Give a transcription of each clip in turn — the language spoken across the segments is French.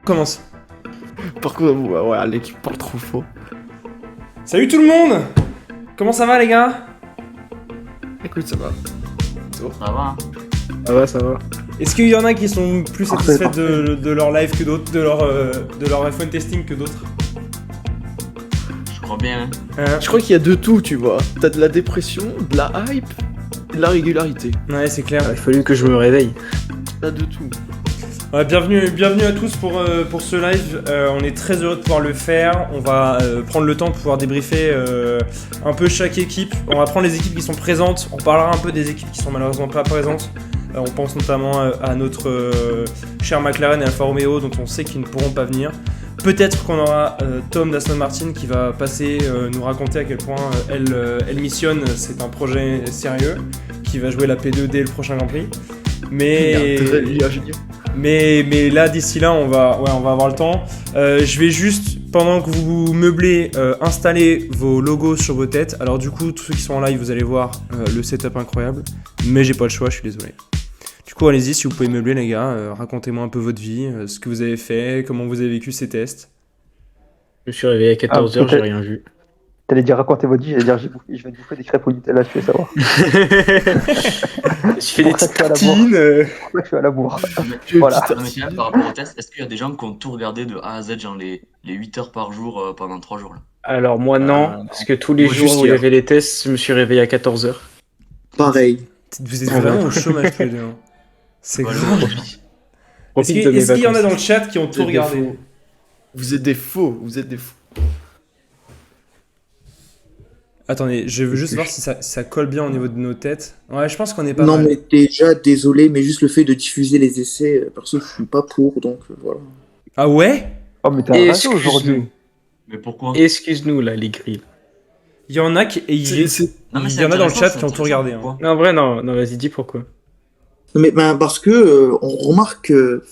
Commence. Par contre, ouais, l'équipe parle trop fort. Salut tout le monde. Comment ça va les gars? Écoute, ça va. Ça va, hein. Ça va. Est-ce qu'il y en a qui sont plus Parfait, satisfaits de leur live que d'autres, de leur iPhone testing que d'autres? Je crois bien. Je crois qu'il y a de tout, tu vois. T'as de la dépression, de la hype, et de la régularité. Ouais, c'est clair. Il a fallu que je me réveille. T'as de tout. Ouais, bienvenue à tous pour ce live. On est très heureux de pouvoir le faire. On va prendre le temps de pouvoir débriefer un peu chaque équipe. On va prendre les équipes qui sont présentes. On parlera un peu des équipes qui sont malheureusement pas présentes. On pense notamment à notre cher McLaren et Alfa Romeo dont on sait qu'ils ne pourront pas venir. Peut-être qu'on aura Tom d'Aston Martin qui va passer nous raconter à quel point elle missionne. C'est un projet sérieux qui va jouer la P2 dès le prochain Grand Prix. Mais là, d'ici là, on va avoir le temps. Je vais juste, pendant que vous meublez, installer vos logos sur vos têtes. Alors du coup, tous ceux qui sont en live, vous allez voir le setup incroyable. Mais j'ai pas le choix, je suis désolé. Du coup, allez-y, si vous pouvez meubler, les gars. Racontez-moi un peu votre vie, ce que vous avez fait, comment vous avez vécu ces tests. Je me suis réveillé à 14h, j'ai rien vu. T'allais dire raconter votre vie, j'allais dire je vais te bouffer des crêpes au Nutella, je vais savoir. Je fais des Pour ça petites que je suis à la bourre. tartines. Pourquoi je suis à la bourre. Mais, Voilà. non, mais sinon, par rapport au test, est-ce qu'il y a des gens qui ont tout regardé de A à Z, genre les 8 heures par jour pendant 3 jours là? Alors moi non, parce que tous les moi, jours juste où il y hier. avait les tests, je me suis réveillé à 14h. Pareil. Vous êtes vraiment au chômage tous les deux. Hein. C'est Voilà, grave. aujourd'hui. Est-ce qu'il y en a dans le chat qui ont tout regardé? Vous êtes des faux. Vous êtes des faux. Attendez, je veux juste voir si ça colle bien au niveau de nos têtes. Ouais, je pense qu'on est pas Non, mal. mais déjà, désolé, mais juste le fait de diffuser les essais, perso, je suis pas pour, donc voilà. Ah ouais? Oh, mais t'es un raté aujourd'hui. Mais pourquoi? Excuse-nous là, les grilles. Il y en a qui... et il Non, mais y c'est en a dans le intéressant, chat c'est qui ont tout intéressant, regardé. Hein. pourquoi? Non, en vrai, non, vas-y, dis pourquoi. Non, mais parce que on remarque que,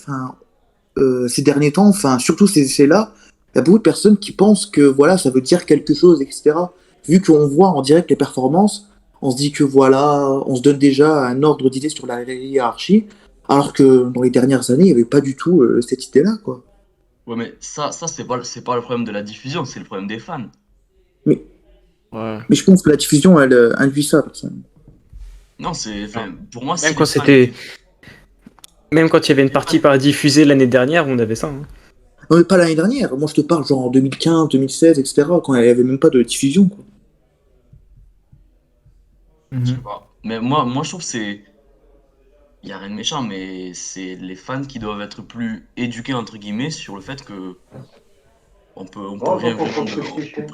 ces derniers temps, surtout ces essais-là, il y a beaucoup de personnes qui pensent que voilà, ça veut dire quelque chose, etc. Vu qu'on voit en direct les performances, on se dit que voilà, on se donne déjà un ordre d'idée sur la hiérarchie, alors que dans les dernières années, il n'y avait pas du tout cette idée-là, quoi. Ouais, mais ça c'est pas le problème de la diffusion, c'est le problème des fans. Mais Ouais. je pense que la diffusion, elle induit ça, personnellement. Non, pour moi, Même quand même quand il y avait une partie par diffusée l'année dernière, on avait ça. Hein. Non, mais pas l'année dernière. Moi, je te parle genre en 2015, 2016, etc., quand il n'y avait même pas de diffusion, quoi. Je sais pas. Mais moi, je trouve que il y a rien de méchant, mais c'est les fans qui doivent être plus éduqués, entre guillemets, sur le fait que on peut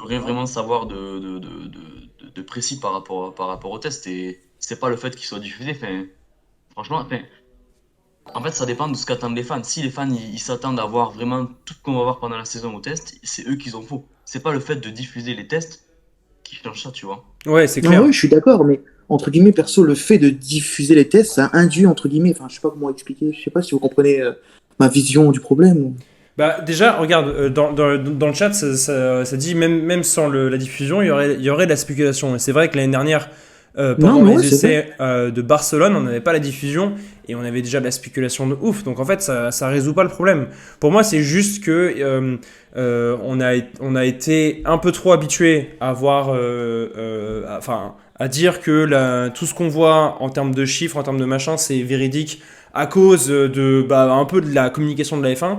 rien vraiment savoir de précis par rapport au test. Et c'est pas le fait qu'il soit diffusé. Franchement, en fait, ça dépend de ce qu'attendent les fans. Si les fans ils s'attendent à voir vraiment tout ce qu'on va voir pendant la saison au test, c'est eux qui en faux. C'est pas le fait de diffuser les tests qui change ça, tu vois. Ouais, c'est Non, clair. oui, je suis d'accord, mais entre guillemets, perso, le fait de diffuser les tests, ça induit, entre guillemets, je sais pas comment expliquer, je sais pas si vous comprenez ma vision du problème. Bah déjà, regarde, dans le chat, ça dit même sans la diffusion, il y aurait de la spéculation. Et c'est vrai que l'année dernière, pendant Non, mais les ouais, c'est essais de Barcelone, on n'avait pas la diffusion et on avait déjà de la spéculation de ouf. Donc en fait, ça résout pas le problème. Pour moi, c'est juste que on a été un peu trop habitué à voir, à dire que tout ce qu'on voit en termes de chiffres, en termes de machin, c'est véridique à cause de un peu de la communication de la F1.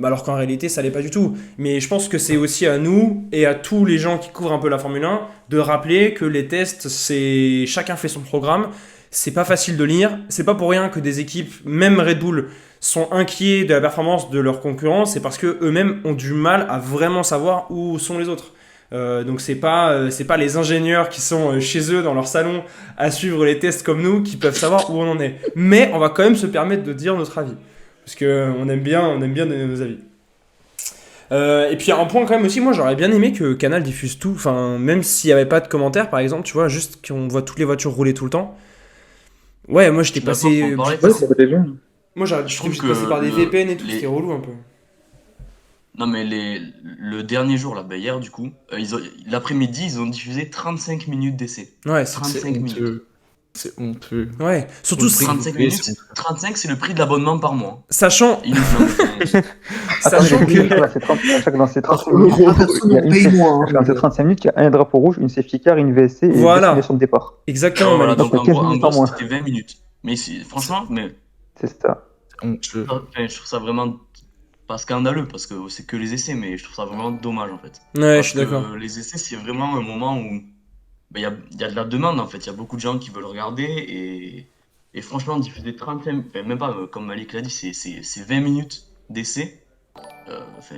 Alors qu'en réalité ça l'est pas du tout, mais je pense que c'est aussi à nous et à tous les gens qui couvrent un peu la Formule 1 de rappeler que les tests, c'est chacun fait son programme, c'est pas facile de lire, c'est pas pour rien que des équipes, même Red Bull, sont inquiets de la performance de leurs concurrents, c'est parce que eux-mêmes ont du mal à vraiment savoir où sont les autres. Donc c'est pas les ingénieurs qui sont chez eux dans leur salon à suivre les tests comme nous qui peuvent savoir où on en est, mais on va quand même se permettre de dire notre avis. Parce qu'on aime bien donner nos avis. Et puis un point quand même aussi, moi j'aurais bien aimé que Canal diffuse tout, enfin même s'il n'y avait pas de commentaires par exemple, tu vois, juste qu'on voit toutes les voitures rouler tout le temps. Ouais, moi j'étais passé... Ouais, c'est pas déjà. Moi Je j'étais trouve obligé de que passer par des VPN et tout, c'était relou un peu. Non, mais le dernier jour, là, hier du coup, l'après-midi, ils ont diffusé 35 minutes d'essai. Ouais, 35 minutes. C'est honteux. Ouais, surtout Le prix. 35 Oui, minutes, c'est 35 c'est le prix de l'abonnement par mois. sachant, Il- non, sachant Attends, que dans ces 35 Alors, minutes, personne il y a n'en une paye safety- moins. dans ces 35 minutes, il y a un drapeau rouge, une safety car, une VSC et Voilà. deux simulations de départ. exactement, voilà, Malik. Donc, donc il y a 15 en minutes gros en moins. c'était 20 minutes. Mais franchement, mais C'est ça. honteux. enfin, je trouve ça vraiment pas scandaleux parce que c'est que les essais, mais je trouve ça vraiment dommage en fait. Ouais, je Parce suis d'accord. que les essais, c'est vraiment un moment où il y a de la demande en fait. Il y a beaucoup de gens qui veulent regarder et franchement, diffuser 35, enfin, même pas comme Malik l'a dit, c'est 20 minutes d'essai. Enfin,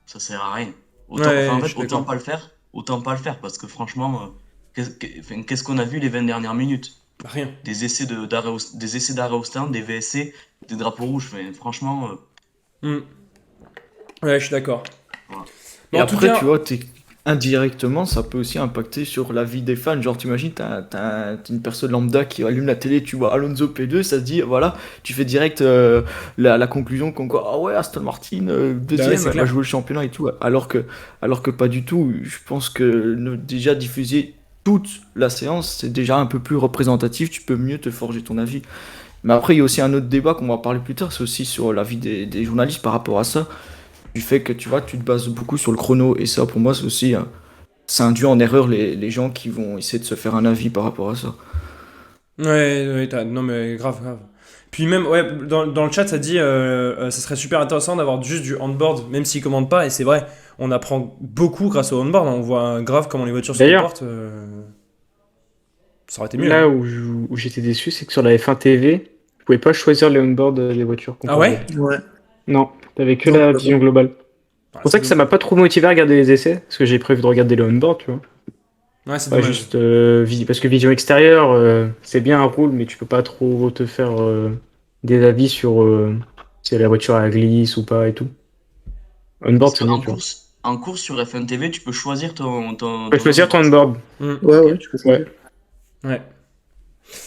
ça sert à rien. Autant, Ouais, enfin, en je fait, suis d'accord. autant pas le faire parce que franchement, qu'est-ce qu'on a vu les 20 dernières minutes? Rien. Des essais des essais d'arrêt au stand, des VSC, des drapeaux rouges. Enfin, franchement, Hmm. Ouais, je suis d'accord. voilà. Mais Et en tout après, cas, tu vois, indirectement, ça peut aussi impacter sur la vie des fans. Genre, t'imagines, t'as une personne lambda qui allume la télé, tu vois Alonso P2, ça se dit, voilà, tu fais direct la conclusion comme quoi, ah ouais, Aston Martin, Bah ouais, deuxième, c'est elle va clair. jouer le championnat et tout. Alors que pas du tout. Je pense que déjà diffuser toute la séance, c'est déjà un peu plus représentatif, tu peux mieux te forger ton avis. Mais après, il y a aussi un autre débat qu'on va parler plus tard, c'est aussi sur l'avis des journalistes par rapport à ça. Du fait que tu vois, tu te bases beaucoup sur le chrono. Et ça, pour moi, c'est aussi. Ça induit en erreur les gens qui vont essayer de se faire un avis par rapport à ça. Ouais, ouais, non mais grave, grave. Puis même, ouais, dans le chat, ça dit, ça serait super intéressant d'avoir juste du handboard, même s'ils commandent pas, et c'est vrai, on apprend beaucoup grâce au handboard, hein. On voit grave comment les voitures se D'ailleurs, comportent. Ça aurait été mieux, là hein. où j'étais déçu, c'est que sur la F1 TV, tu pouvais pas choisir les onboard des voitures qu'on Ah ouais? commandait. Ouais. Non, t'avais que Non, la bah, vision globale. Ah, C'est pour ça que ça m'a pas trop motivé à regarder les essais, parce que j'ai prévu de regarder les onboard, tu vois. Ouais, c'est Pas dommage. juste parce que vision extérieure, c'est bien un rôle, mais tu peux pas trop te faire des avis sur si la voiture elle glisse ou pas et tout. Parce Onboard, c'est mieux, qu'en tu vois. en course sur F1 TV, tu peux choisir Tu peux choisir ton onboard. onboard. Hmm. Ouais, tu peux choisir. Ouais.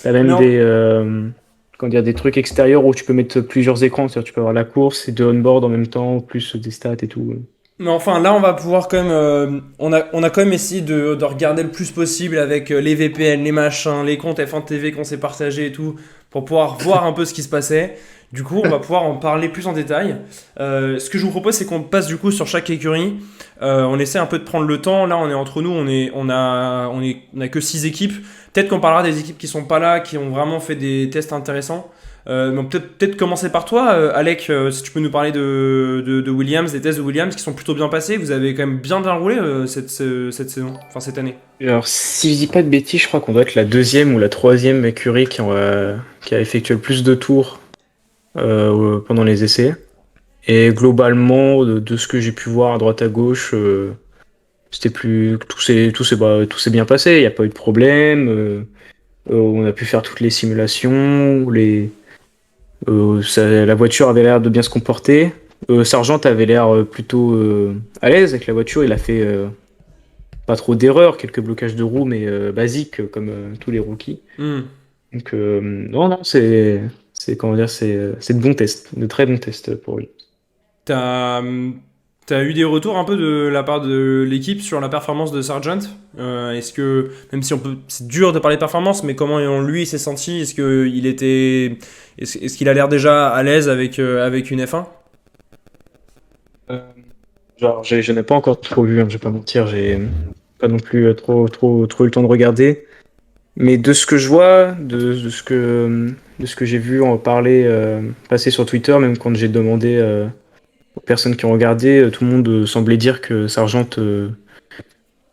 T'as même Mais en- comment dire, des trucs extérieurs où tu peux mettre plusieurs écrans, c'est-à-dire tu peux avoir la course et deux onboard en même temps, plus des stats et tout. Mais enfin, là, on va pouvoir quand même. On a quand même essayé de regarder le plus possible avec les VPN, les machins, les comptes F1 TV qu'on s'est partagés et tout, pour pouvoir voir un peu ce qui se passait. Du coup, on va pouvoir en parler plus en détail. Ce que je vous propose, c'est qu'on passe du coup sur chaque écurie. On essaie un peu de prendre le temps. Là, on est entre nous, on a que 6 équipes. Peut-être qu'on parlera des équipes qui sont pas là, qui ont vraiment fait des tests intéressants. Donc peut-être commencer par toi, Alec, si tu peux nous parler de Williams, des tests de Williams qui sont plutôt bien passés. Vous avez quand même bien roulé cette saison, enfin cette année. Alors, si je dis pas de bêtises, je crois qu'on doit être la deuxième ou la troisième écurie qui a effectué le plus de tours pendant les essais. Et globalement, de ce que j'ai pu voir à droite à gauche, c'était plus tout s'est bien passé. Il n'y a pas eu de problème. On a pu faire toutes les simulations. La voiture avait l'air de bien se comporter. Sargent avait l'air plutôt à l'aise avec la voiture. Il a fait pas trop d'erreurs, quelques blocages de roues, mais basiques comme tous les rookies. Hmm. Donc non, c'est comment dire, c'est de bons tests, de très bons tests pour lui. T'as eu des retours un peu de la part de l'équipe sur la performance de Sargent. Est-ce que, même si c'est dur de parler de performance, mais comment lui s'est senti? Est-ce qu'il a l'air déjà à l'aise avec une F1? Genre, je n'ai pas encore trop vu, hein, je vais pas mentir, j'ai pas non plus trop eu le temps de regarder. Mais de ce que je vois, de ce que j'ai vu en parler, passer sur Twitter, même quand j'ai demandé aux personnes qui ont regardé, tout le monde semblait dire que Sargent,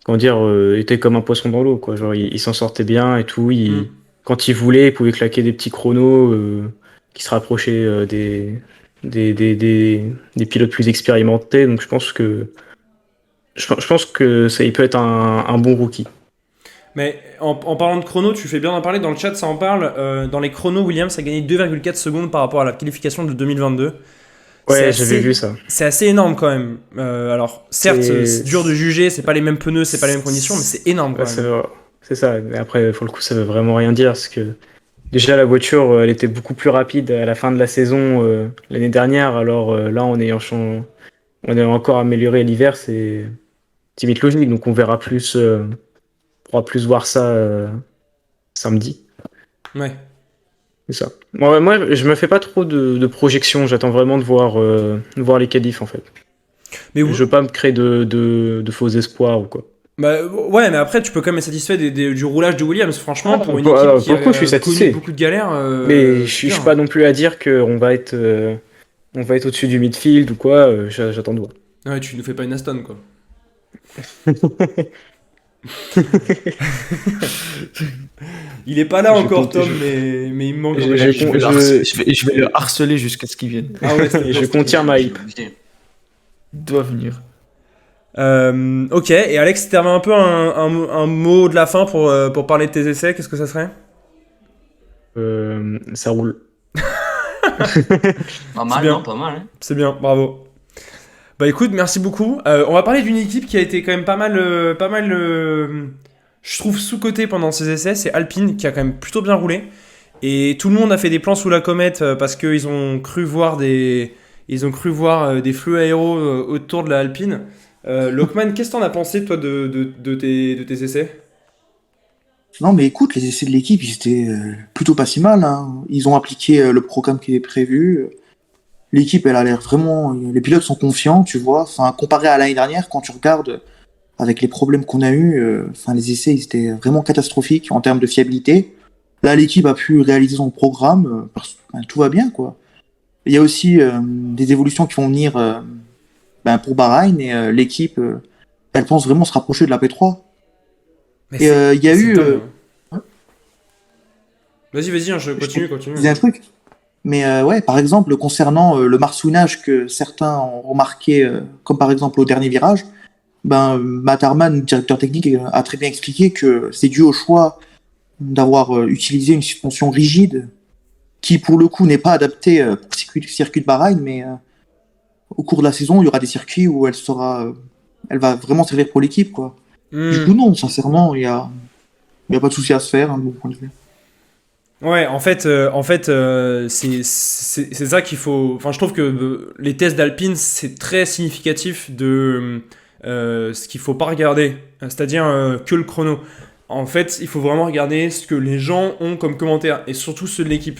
comment dire, était comme un poisson dans l'eau, quoi. Genre, il s'en sortait bien et tout. Hmm. Quand il voulait, il pouvait claquer des petits chronos qui se rapprochaient des pilotes plus expérimentés. Donc, je pense que ça, il peut être un bon rookie. Mais en parlant de chrono, tu fais bien d'en parler, dans le chat ça en parle. Dans les chronos, Williams a gagné 2,4 secondes par rapport à la qualification de 2022. Ouais, C'est j'avais assez, vu ça. c'est assez énorme quand même. Alors, certes, C'est- c'est dur de juger, c'est pas les mêmes pneus, c'est pas les mêmes conditions, mais c'est énorme quand Ouais, même. c'est ça. Mais après, pour le coup, ça veut vraiment rien dire parce que déjà la voiture, elle était beaucoup plus rapide à la fin de la saison l'année dernière. Alors là, on est encore amélioré l'hiver, c'est limite logique. Donc on pourra plus voir ça samedi. Ouais. C'est ça. Moi, je me fais pas trop de projections. J'attends vraiment de voir les qualifs, en fait. Mais Je veux pas me créer de faux espoirs ou quoi. bah, ouais, mais après, tu peux quand même être satisfait du roulage de Williams. Franchement, pour une équipe Alors, qui pour le coup, je suis a connu satisfait. beaucoup de galères, Mais c'est je bien. suis pas non plus à dire on va être au-dessus du midfield ou quoi. J'attends de voir. Ouais, tu nous fais pas une Aston, quoi. Il est pas là Je encore, compte- Tom, je- mais il me manque. je- un peu. je- je- Je vais le harceler jusqu'à ce qu'il vienne. Ah ouais, c'est je contiens ma hype. Il doit venir. Ok, et Alex, si t'avais un peu un mot de la fin pour parler de tes essais, qu'est-ce que ça serait? Ça roule. Pas mal, bien. non? Pas mal, hein? C'est bien, bravo. Bah écoute, merci beaucoup. On va parler d'une équipe qui a été quand même pas mal, je trouve sous-cotée pendant ces essais. C'est Alpine qui a quand même plutôt bien roulé. Et tout le monde a fait des plans sous la comète parce qu'ils ont cru voir des flux aéros autour de la Alpine. Lokman, qu'est-ce que t'en as pensé toi de tes essais? Non, mais écoute, les essais de l'équipe, ils étaient plutôt pas si mal, hein. Ils ont appliqué le programme qui est prévu. L'équipe, elle a l'air vraiment. Les pilotes sont confiants, tu vois. Enfin, comparé à l'année dernière, quand tu regardes avec les problèmes qu'on a eu, enfin, les essais, ils étaient vraiment catastrophiques en termes de fiabilité. Là, l'équipe a pu réaliser son programme, tout va bien, quoi. Il y a aussi des évolutions qui vont venir pour Bahreïn et l'équipe, elle pense vraiment se rapprocher de la P3. Mais Et il y a c'est eu. dingue, hein. Vas-y, hein, je continue. Je disais un truc. Mais ouais, par exemple, concernant le marsouinage que certains ont remarqué, comme par exemple au dernier virage, Matt Harman, directeur technique, a très bien expliqué que c'est dû au choix d'avoir utilisé une suspension rigide qui, pour le coup, n'est pas adaptée pour le circuit de Bahreïn, mais au cours de la saison, il y aura des circuits où elle va vraiment servir pour l'équipe, quoi. Du coup, Hmm. non, sincèrement, il y a pas de souci à se faire, hein, de mon point de vue. Ouais, c'est ça qu'il faut. Enfin, je trouve que les tests d'Alpine, c'est très significatif de ce qu'il faut pas regarder, c'est-à-dire que le chrono. En fait, il faut vraiment regarder ce que les gens ont comme commentaire, et surtout ceux de l'équipe.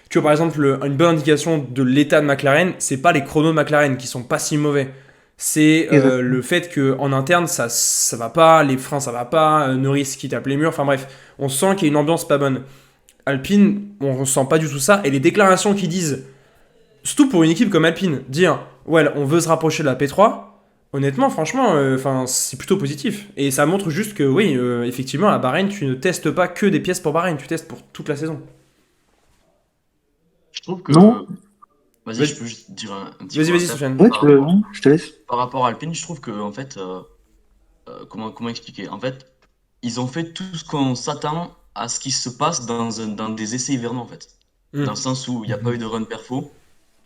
Tu vois, par exemple, une bonne indication de l'état de McLaren, c'est pas les chronos de McLaren qui sont pas si mauvais. C'est Exactement. le fait qu'en interne, ça va pas, les freins, ça va pas, Norris qui tape les murs, enfin bref, on sent qu'il y a une ambiance pas bonne. Alpine, on ressent pas du tout ça. Et les déclarations qui disent, surtout pour une équipe comme Alpine, dire ouais, on veut se rapprocher de la P3, honnêtement, franchement, c'est plutôt positif. Et ça montre juste que oui, effectivement, à Bahreïn, tu ne testes pas que des pièces pour Bahreïn, tu testes pour toute la saison. Je trouve que. Non. Vas-y, Vas-y. je peux juste dire un petit Vas-y, commentaire. Sofiane. Ouais, Par rapport, je te laisse. par rapport à Alpine, je trouve que, en fait, comment expliquer? En fait, ils ont fait tout ce qu'on s'attend à ce qui se passe dans des essais hivernaux, en fait. Hmm. Dans le sens où il n'y a pas eu de run perfo,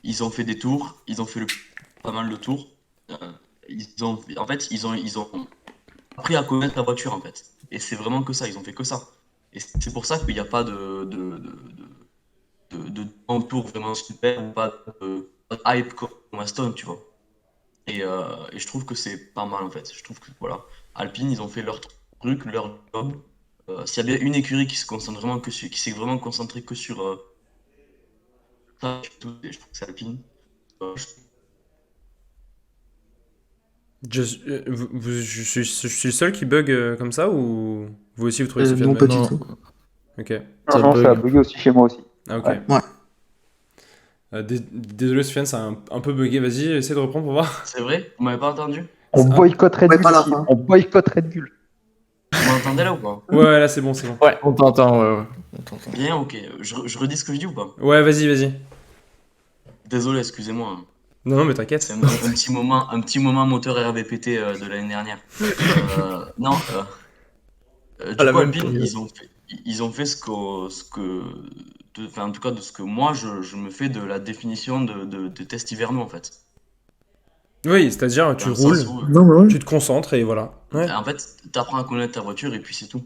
ils ont fait des tours, ils ont fait pas mal de tours. Euh, en fait, ils ont appris à connaître la voiture, en fait. Et c'est vraiment que ça, ils ont fait que ça. Et c'est pour ça qu'il n'y a pas de grand tour vraiment super ou pas de hype comme Aston, tu vois. Et je trouve que c'est pas mal, en fait. Je trouve que, voilà, Alpine, ils ont fait leur truc, leur job. S'il y a bien une écurie qui se concentre vraiment qui s'est vraiment concentrée que sur ça, je trouve que c'est Alpine. Euh, Je suis le seul qui bug comme ça ou vous aussi vous trouvez Sofiane Non, bug? pas du Non. tout. Ok. Non, Ça non, ça a bug. bugué aussi chez moi aussi. Ah, ok. Ouais. Ouais. Désolé Sofiane, ça a un peu bugué. Vas-y, essaie de reprendre pour voir. C'est vrai? Vous m'avez pas entendu? On Ah. boycotte Red Ouais, Bull pas la ici. fin. On boycotte Red Bull. Vous m'entendez là ou pas? Ouais, là c'est bon, c'est bon. Ouais, on t'entend, ouais. On t'entend. Bien, ok. Je redis ce que je dis ou pas? Ouais, vas-y. Désolé, excusez-moi, hein. Non, mais t'inquiète. C'est un petit moment moteur RBPT de l'année dernière. Non, À du la coup, même Alpine, période. ils ont fait enfin, en tout cas, de ce que moi, je me fais de la définition de test hivernaux, en fait. Oui, c'est-à-dire tu Dans le roules, sens où, Non, mais ouais. tu te concentres et voilà. Ouais. en fait, t'apprends à connaître ta voiture et puis c'est tout.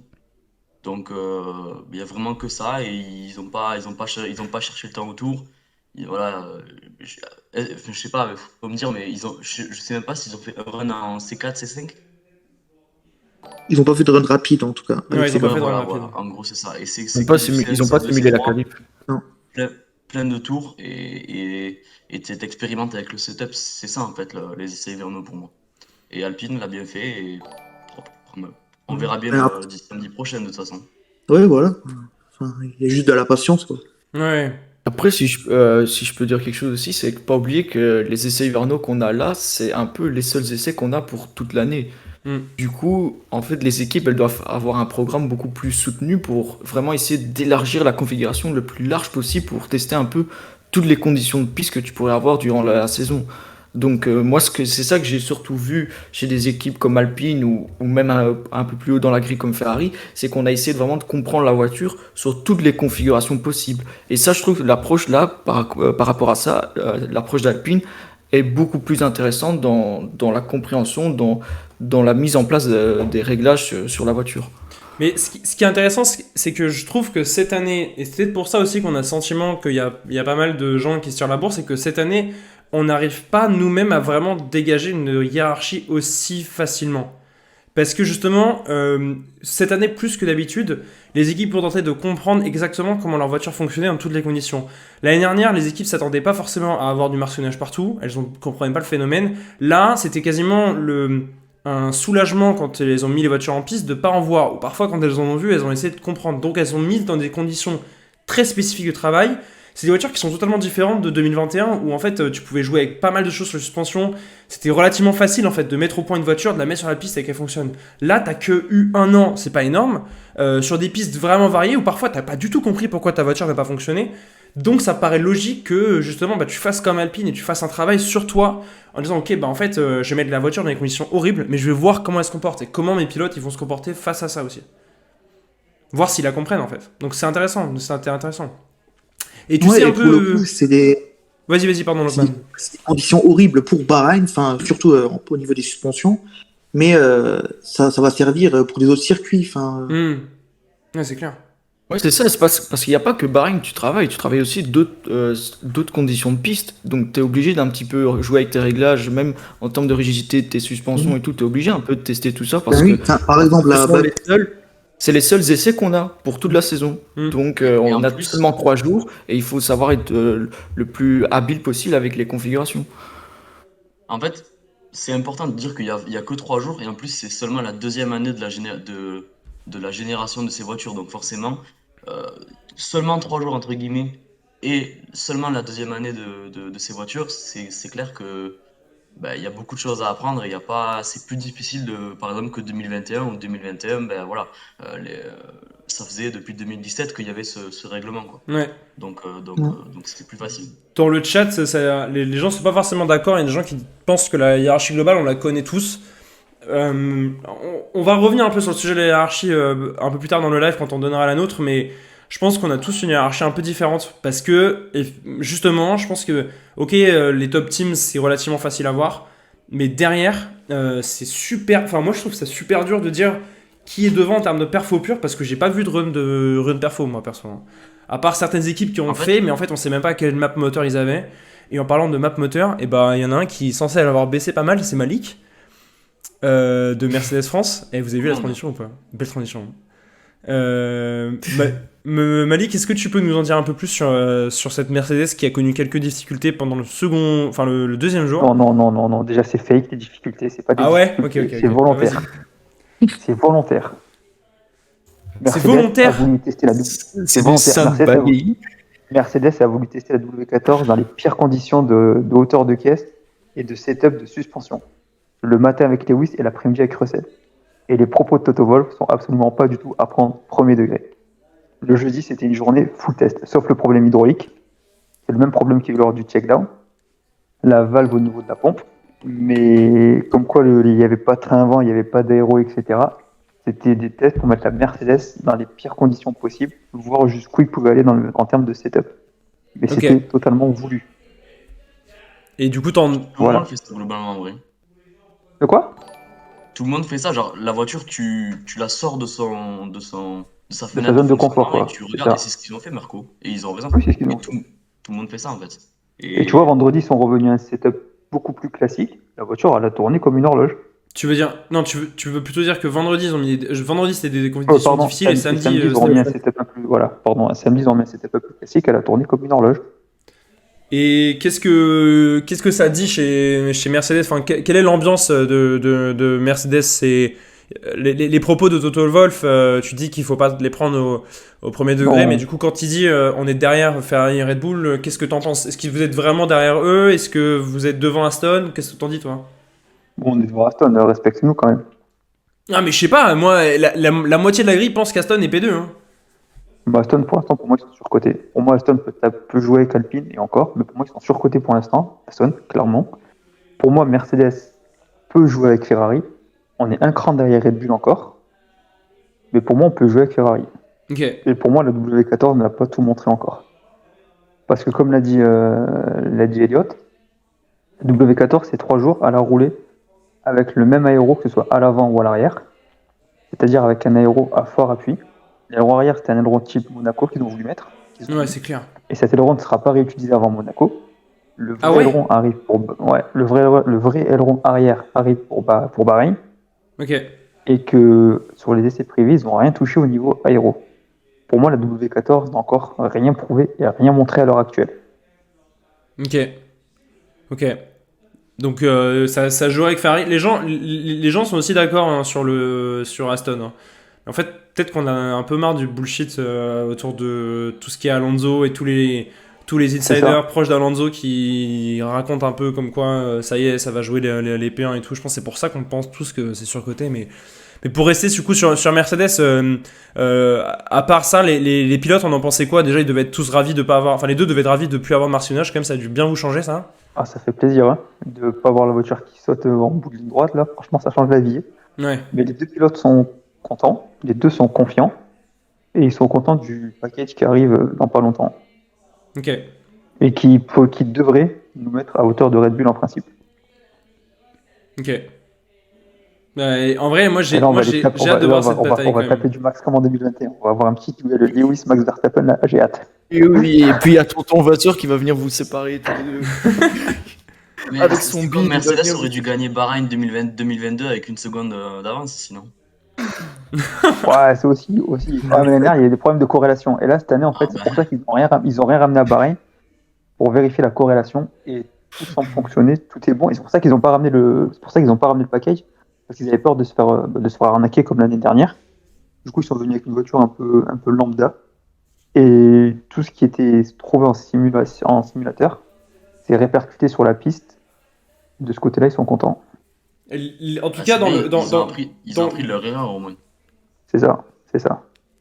Donc, il y a vraiment que ça et ils ont pas cherché le temps autour. Voilà, je sais pas, faut me dire, mais je sais même pas s'ils ont fait un run en C4, C5. Ils ont pas fait de run rapide en tout cas. Ouais, avec ils ces ont pas gars. fait de Voilà, run rapide. voilà. En gros, c'est ça. Et Ils ont pas simulé la qualif. plein, plein de tours et tu expérimentes avec le setup. C'est ça en fait les essais hivernaux pour moi. Et Alpine l'a bien fait et propre. On verra bien Alors, d'ici samedi prochain de toute façon. ouais, voilà. Enfin, il y a juste de la patience, quoi. Ouais. Après, si je peux dire quelque chose aussi, c'est que pas oublier que les essais hivernaux qu'on a là, c'est un peu les seuls essais qu'on a pour toute l'année. Mm. Du coup, en fait, les équipes, elles doivent avoir un programme beaucoup plus soutenu pour vraiment essayer d'élargir la configuration le plus large possible pour tester un peu toutes les conditions de piste que tu pourrais avoir durant la saison. Donc, moi, c'est ça que j'ai surtout vu chez des équipes comme Alpine ou même un peu plus haut dans la grille comme Ferrari, c'est qu'on a essayé vraiment de comprendre la voiture sur toutes les configurations possibles. Et ça, je trouve que l'approche là, par rapport à ça, l'approche d'Alpine est beaucoup plus intéressante dans la compréhension, dans la mise en place des réglages sur la voiture. Mais ce qui est intéressant, c'est que je trouve que cette année, et c'est peut-être pour ça aussi qu'on a le sentiment qu'il y a pas mal de gens qui se tirent la bourse, c'est que cette année, on n'arrive pas nous-mêmes à vraiment dégager une hiérarchie aussi facilement. Parce que justement, cette année, plus que d'habitude, les équipes ont tenté de comprendre exactement comment leur voiture fonctionnait dans toutes les conditions. L'année dernière, les équipes s'attendaient pas forcément à avoir du martionnage partout, elles ne comprenaient pas le phénomène. Là, c'était quasiment un soulagement quand elles ont mis les voitures en piste de ne pas en voir. Ou parfois, quand elles en ont vu, elles ont essayé de comprendre. Donc, elles ont mis dans des conditions très spécifiques de travail. C'est des voitures qui sont totalement différentes de 2021 où en fait tu pouvais jouer avec pas mal de choses sur la suspension. C'était relativement facile en fait de mettre au point une voiture, de la mettre sur la piste et qu'elle fonctionne. Là, t'as que eu un an, c'est pas énorme, sur des pistes vraiment variées où parfois t'as pas du tout compris pourquoi ta voiture va pas fonctionner. Donc ça paraît logique que justement tu fasses comme Alpine et tu fasses un travail sur toi en disant ok en fait je vais mettre la voiture dans des conditions horribles mais je vais voir comment elle se comporte et comment mes pilotes ils vont se comporter face à ça aussi. Voir s'ils la comprennent en fait. Donc c'est intéressant. Et tu Ouais, sais un et pour le peu... coup, c'est des Vas-y, pardon, c'est Lokman. c'est des conditions horribles pour Bahreïn, enfin, surtout au niveau des suspensions. Mais ça va servir pour les autres circuits. Enfin, Ouais, c'est clair. Ouais, c'est ça, c'est parce qu'il n'y a pas que Bahreïn, tu travailles aussi d'autres conditions de piste. Donc tu es obligé d'un petit peu jouer avec tes réglages, même en termes de rigidité de tes suspensions et tout, tu es obligé un peu de tester tout ça parce ben oui, que enfin, par exemple, ce sont c'est les seuls essais qu'on a pour toute la saison. Mm. Donc en on a plus- seulement 3 jours et il faut savoir être le plus habile possible avec les configurations. En fait, c'est important de dire il y a que 3 jours et en plus c'est seulement la deuxième année de la génération de ces voitures. Donc forcément, euh, seulement 3 jours entre guillemets et seulement la deuxième année de ces voitures, c'est clair que il y a beaucoup de choses à apprendre et il y a pas, c'est plus difficile par exemple que 2021 ou 2021, voilà, ça faisait depuis 2017 qu'il y avait ce règlement quoi. Ouais. Donc c'était plus facile. Dans le chat, les gens sont pas forcément d'accord. Il y a des gens qui pensent que la hiérarchie globale, on la connaît tous. On va revenir un peu sur le sujet de la hiérarchie un peu plus tard dans le live quand on donnera la nôtre, mais je pense qu'on a tous une hiérarchie un peu différente parce que, et justement, je pense que, ok, les top teams c'est relativement facile à voir, mais derrière, c'est super. Enfin, moi je trouve ça super dur de dire qui est devant en termes de perfo pur parce que j'ai pas vu de run perfo, moi perso. À part certaines équipes qui ont En fait- fait, mais en fait, on sait même pas quel map moteur ils avaient. Et en parlant de map moteur, il y en a un qui est censé avoir baissé pas mal, c'est Malik. De Mercedes France. Et vous avez vu la transition ou pas? Belle transition. Malik, est-ce que tu peux nous en dire un peu plus sur cette Mercedes qui a connu quelques difficultés pendant le deuxième jour? Non. Déjà, c'est fake, les difficultés. C'est pas des Ah ouais? difficultés, Ok. c'est volontaire. C'est volontaire. C'est volontaire? A voulu tester la C'est volontaire. ça, Mercedes a voulu tester la W14 dans les pires conditions de hauteur de caisse et de setup de suspension. Le matin avec Lewis et l'après-midi avec Russell. Et les propos de Toto Wolff sont absolument pas du tout à prendre premier degré. Le jeudi, c'était une journée full test, sauf le problème hydraulique. C'est le même problème qu'il y a eu lors du check-down. La valve au niveau de la pompe. Mais comme quoi, il n'y avait pas de train avant, il n'y avait pas d'aéro, etc. C'était des tests pour mettre la Mercedes dans les pires conditions possibles, voir jusqu'où il pouvait aller en termes de setup. Mais Ok. c'était totalement voulu. Et du coup, Tout le Voilà. monde fait ça globalement en vrai. De quoi? Tout le monde fait ça, genre la voiture, tu la sors de sa De fenêtre sa zone de fonctionnement confort, quoi. et tu C'est regardes, ça. et c'est ce qu'ils ont fait, Marco. Et ils ont raison. Oui, c'est ce qu'ils Et ont fait. tout le monde fait ça en fait. Et tu vois, vendredi, ils sont revenus à un setup beaucoup plus classique. La voiture, elle a tourné comme une horloge. Tu veux dire. Non, tu veux plutôt dire que vendredi, ils ont mis vendredi, c'était des compétitions Pardon, difficiles et samedi. ils ont c'était- mis un setup un peu, voilà, pardon, samedi, ils ont mis un setup un peu classique, elle a tourné comme une horloge. Et qu'est-ce que ça dit chez Mercedes? Enfin, quelle est l'ambiance de Mercedes? C'est les propos de Toto Wolff. Tu dis qu'il faut pas les prendre au premier degré, Non. mais du coup, quand il dit on est derrière Ferrari et Red Bull, qu'est-ce que t'en penses? Est-ce que vous êtes vraiment derrière eux? Est-ce que vous êtes devant Aston? Qu'est-ce que t'en dis, toi? Bon, on est devant Aston, respecte-nous quand même. Ah, mais je sais pas, moi, la moitié de la grille pense qu'Aston est P2. Hein. Bah, Aston, pour l'instant, pour moi, ils sont surcotés. Pour moi, Aston peut jouer avec Alpine et encore, mais pour moi, ils sont surcotés pour l'instant. Aston, clairement. Pour moi, Mercedes peut jouer avec Ferrari. On est un cran derrière Red Bull encore. Mais pour moi, on peut jouer avec Ferrari. Ok. Et pour moi, la W14 n'a pas tout montré encore. Parce que comme l'a dit Elliot, la W14, c'est 3 jours à la roulée avec le même aéro, que ce soit à l'avant ou à l'arrière. C'est-à-dire avec un aéro à fort appui. L'aileron arrière, c'était un aileron type Monaco qu'ils ont voulu mettre. Ouais, c'est clair. Et cet aileron ne sera pas réutilisé avant Monaco. Le vrai Ah ouais aileron arrive le vrai aileron arrière arrive pour Bahreïn. Ok. Et que sur les essais privés, ils n'ont rien touché au niveau aéro. Pour moi, la W14 n'a encore rien prouvé et rien montré à l'heure actuelle. Ok. Ok. Donc ça joue avec Ferrari. Les gens sont aussi d'accord hein, sur Aston. Hein. En fait, peut-être qu'on a un peu marre du bullshit autour de tout ce qui est Alonso et tous les insiders proches d'Alonso qui racontent un peu comme quoi ça y est, ça va jouer les P1 et tout. Je pense que c'est pour ça qu'on pense tous que c'est surcoté. Mais pour rester du coup sur Mercedes, à part ça, les pilotes, on en pensait quoi? Déjà, ils devaient être tous ravis de pas avoir. Enfin, les deux devaient être ravis de plus avoir de martionnage. Quand même, ça a dû bien vous changer ça. Ah, ça fait plaisir hein, de ne pas avoir la voiture qui saute en bout de ligne droite. Là, franchement, ça change la vie. Ouais. Mais les deux pilotes sont contents, les deux sont confiants et ils sont contents du package qui arrive dans pas longtemps Ok. et qui devrait nous mettre à hauteur de Red Bull en principe. Ok. En vrai, moi j'ai Et là, j'ai hâte de voir cette bataille. on va quand taper même. du max comme en 2021. On va avoir un petit duel Lewis Max Verstappen là, j'ai hâte. Et oui, et puis il y a tonton voiture qui va venir vous séparer tous les deux. Mais Avec c'est son comme bide, Mercedes il va aurait dû gagner Bahreïn 2022 avec une seconde d'avance, sinon. Ouais, c'est aussi. Ah, mais l'année dernière, il y a des problèmes de corrélation. Et là, cette année, en fait, Ah, c'est bah. pour ça qu'ils ont rien ramené à Bahreïn pour vérifier la corrélation et tout semble fonctionner, tout est bon. Et c'est pour ça qu'ils n'ont pas ramené le package parce qu'ils avaient peur de se faire arnaquer comme l'année dernière. Du coup, ils sont venus avec une voiture un peu lambda. Et tout ce qui était trouvé en simulateur, c'est répercuté sur la piste. De ce côté-là, ils sont contents. En tout cas, Ils ont appris leur erreur au moins. C'est ça.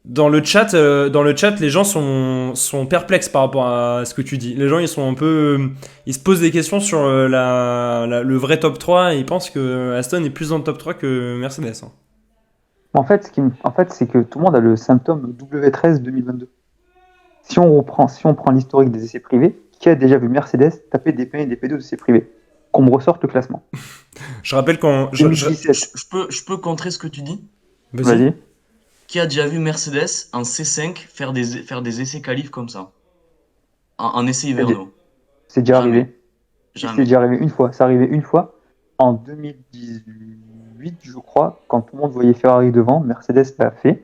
dans le chat, les gens sont perplexes par rapport à ce que tu dis. Les gens, ils sont un peu, ils se posent des questions sur le vrai top 3 et ils pensent que Aston est plus dans le top 3 que Mercedes. Hein. En fait, c'est que tout le monde a le symptôme W13 2022. Si on prend l'historique des essais privés, qui a déjà vu Mercedes taper des P1 et des P2 d'essais privés? Qu'on me ressorte le classement. Je rappelle quand 2017. Je peux contrer ce que tu dis. Vas-y. Qui a déjà vu Mercedes en C5 faire des essais qualifs comme ça? En essais hivernaux. C'est déjà Jamais. arrivé. Jamais. C'est déjà arrivé une fois. C'est arrivé une fois en 2018, je crois, quand tout le monde voyait Ferrari devant, Mercedes l'a fait.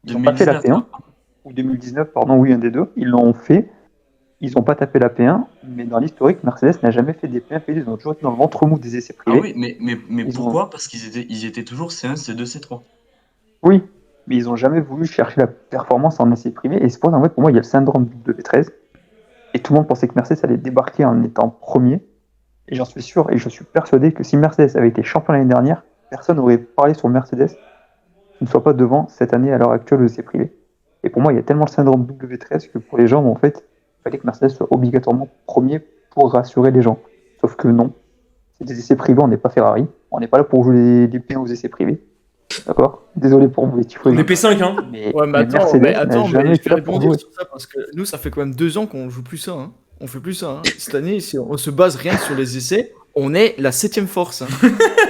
Ils n'ont pas fait la 2019, P1. Ou 2019, pardon, oui, un des deux. Ils l'ont fait. Ils n'ont pas tapé la P1, mais dans l'historique, Mercedes n'a jamais fait des P1, P2. Ils ont toujours été dans le ventre mou des essais Ah privés. oui, mais pourquoi? Parce qu'ils étaient toujours C1, C2, C3. Oui, mais ils n'ont jamais voulu chercher la performance en essai privé. Et c'est pour ça, en fait, pour moi, il y a le syndrome du W13. Et tout le monde pensait que Mercedes allait débarquer en étant premier. Et j'en suis sûr, et je suis persuadé que si Mercedes avait été champion l'année dernière, personne n'aurait parlé sur Mercedes qui ne soit pas devant cette année à l'heure actuelle aux essais privés. Et pour moi, il y a tellement le syndrome W13 que pour les gens, en fait, il fallait que Mercedes soit obligatoirement premier pour rassurer les gens. Sauf que non. C'est des essais privés, on n'est pas Ferrari. On n'est pas là pour jouer les P1 aux essais privés. D'accord? Désolé pour vous les On est P5, hein. Ouais, mais attends, Mercedes mais n'a jamais je été vais là pour rebondir jouer. sur ça parce que nous, ça fait quand même 2 ans qu'on joue plus ça. Hein. On fait plus ça. Hein. Cette année, si on se base rien que sur les essais, on est la 7ème force. Hein.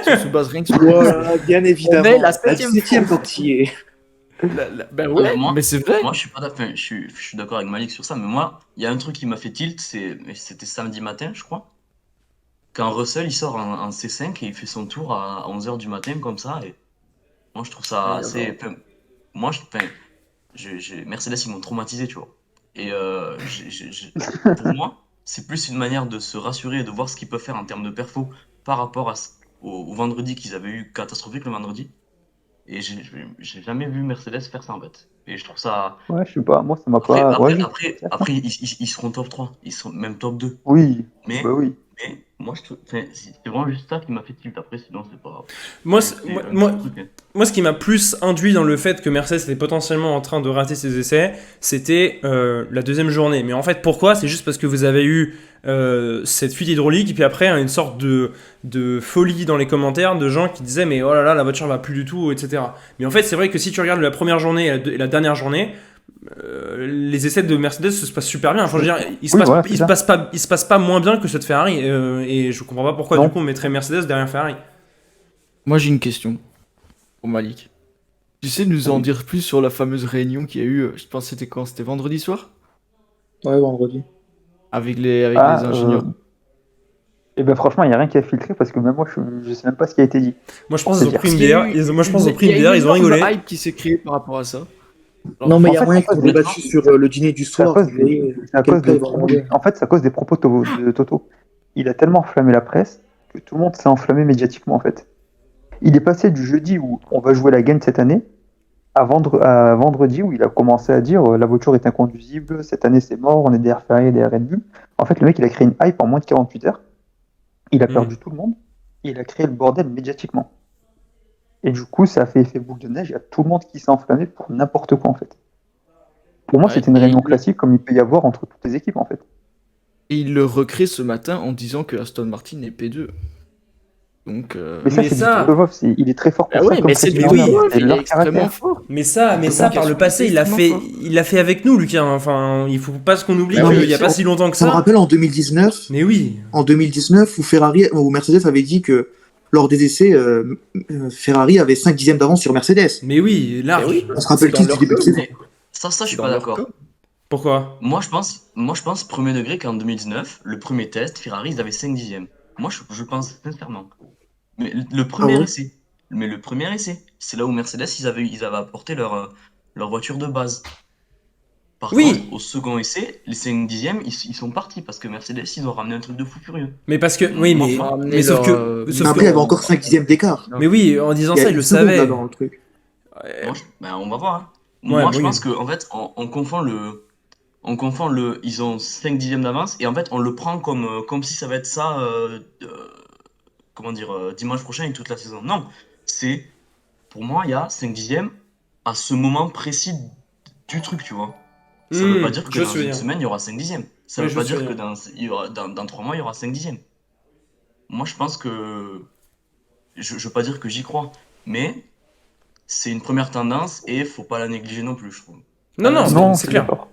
Si on se base rien que sur les essais. Voilà, bien évidemment. On est la septième entier. Ben ouais, moi, mais c'est vrai. Moi, je suis pas d'accord. Je suis d'accord avec Malik sur ça, mais moi, il y a un truc qui m'a fait tilt, c'était samedi matin, je crois, quand Russell il sort en C5 et il fait son tour à 11h du matin comme ça, et moi je trouve ça Ouais, assez. Enfin, moi, Mercedes ils m'ont traumatisé, tu vois. Et pour moi, c'est plus une manière de se rassurer et de voir ce qu'ils peuvent faire en termes de perfo par rapport au vendredi qu'ils avaient eu catastrophique le vendredi. Et j'ai jamais vu Mercedes faire ça en fait. Et je trouve ça. Ouais, je sais pas, moi ça m'a Après, pas. Ouais, après, je- après, après ils seront top 3. Ils sont même top 2. Oui, Mais, bah oui. mais moi, enfin, c'est vraiment juste ça qui m'a fait tilt. Après, sinon, c'est pas. Moi, C'est moi, un moi, petit truc, hein. moi, ce qui m'a plus induit dans le fait que Mercedes était potentiellement en train de rater ses essais, c'était la deuxième journée. Mais en fait, pourquoi? C'est juste parce que vous avez eu cette fuite hydraulique, et puis après, une sorte de folie dans les commentaires de gens qui disaient mais oh là là, la voiture va plus du tout, etc. Mais en fait, c'est vrai que si tu regardes la première journée et la dernière journée, les essais de Mercedes se passent super bien. Enfin, je veux dire, Oui, voilà, c'est ça. il se passe pas moins bien que ceux de Ferrari. Et je comprends pas pourquoi Non. du coup on mettrait Mercedes derrière Ferrari. Moi, j'ai une question pour Malik. Tu sais nous en dire plus sur la fameuse réunion qu'il y a eu, je pense que c'était quand? C'était vendredi soir? Ouais, vendredi. Avec les Ah, ingénieurs. et ben franchement, il n'y a rien qui a filtré parce que même moi, je sais même pas ce qui a été dit. Moi je pense qu'ils ont C'est-à-dire pris une Parce qu'il y a bière. eu- Moi je pense qu'ils ont pris il y une a bière, ils ont énorme rigolé. hype qui s'est créé par rapport à ça. Alors, Non, mais il y en a fait, moyen en fait, qu'ils ont débattu sur le dîner du C'est à soir. cause vous voyez, c'est à quel cause plat de il va regarder. en fait, c'est à cause des propos de Toto. Il a tellement enflammé la presse que tout le monde s'est enflammé médiatiquement en fait. Il est passé du jeudi où on va jouer la gagne cette année à vendredi où il a commencé à dire la voiture est inconduisible, cette année c'est mort, on est derrière Ferrari et derrière Red Bull. En fait, le mec il a créé une hype en moins de 48 heures. Il a perdu tout le monde et il a créé le bordel médiatiquement. Et du coup, ça a fait effet boule de neige. Il y a tout le monde qui s'est enflammé pour n'importe quoi en fait. Pour moi, Ouais, c'était une et réunion il- classique comme il peut y avoir entre toutes les équipes en fait. Et il le recrée ce matin en disant que Aston Martin est P2. Donc, Mais ça, Mais c'est ça- du Toto Wolff, il est très fort pour ah ça. ouais, comme mais c'est Christian du Horner, Toto Wolff, c'est il est leur extrêmement caractère. fort. Mais ça C'est par le bon, passé, il l'a fait, extrêmement fort. il l'a fait avec nous, Lucas. Enfin, il faut pas qu'on oublie Bah qu'il oui, y a pas c'est- si longtemps que Ça me ça. rappelle en 2019, Mais oui. où Mercedes avait dit que lors des essais, Ferrari avait 5 dixièmes d'avance sur Mercedes. Mais oui, large. Mais oui, On se rappelle c'est tous dans du leur début de com, saison. Mais ça, je c'est suis dans pas leur d'accord. com. Pourquoi? Moi, je pense premier degré qu'en 2019, le premier test, Ferrari, ils avaient 5 dixièmes. Moi, je pense sincèrement. Mais le premier ouais essai, c'est là où Mercedes, ils avaient apporté leur voiture de base. Par Oui. contre, au second essai, les 5 dixièmes, ils sont partis parce que Mercedes, ils ont ramené un truc de fou furieux. Mais parce que oui, Moi, mais moi, mais sauf que Mais sauf après, il y avait encore 5 dixièmes d'écart. mais oui, en disant Il y a ça, il une le seconde savait. là dans le truc. Ben, on va voir, hein. Ouais, Moi, bah je oui. pense qu'en fait, ils ont 5 dixièmes d'avance et en fait, on le prend comme si ça va être ça, comment dire, dimanche prochain et toute la saison. Non, c'est, pour moi, il y a 5 dixièmes à ce moment précis du truc, tu vois. Ça veut pas dire que je dans sais une bien. semaine, il y aura 5 dixièmes. Ça Oui, veut je pas sais dire que bien. dans 3 mois, il y aura 5 dixièmes. Moi, je pense que, je veux pas dire que j'y crois, mais c'est une première tendance et faut pas la négliger non plus, je trouve. Non, non, Non, c'est je suis clair. d'accord.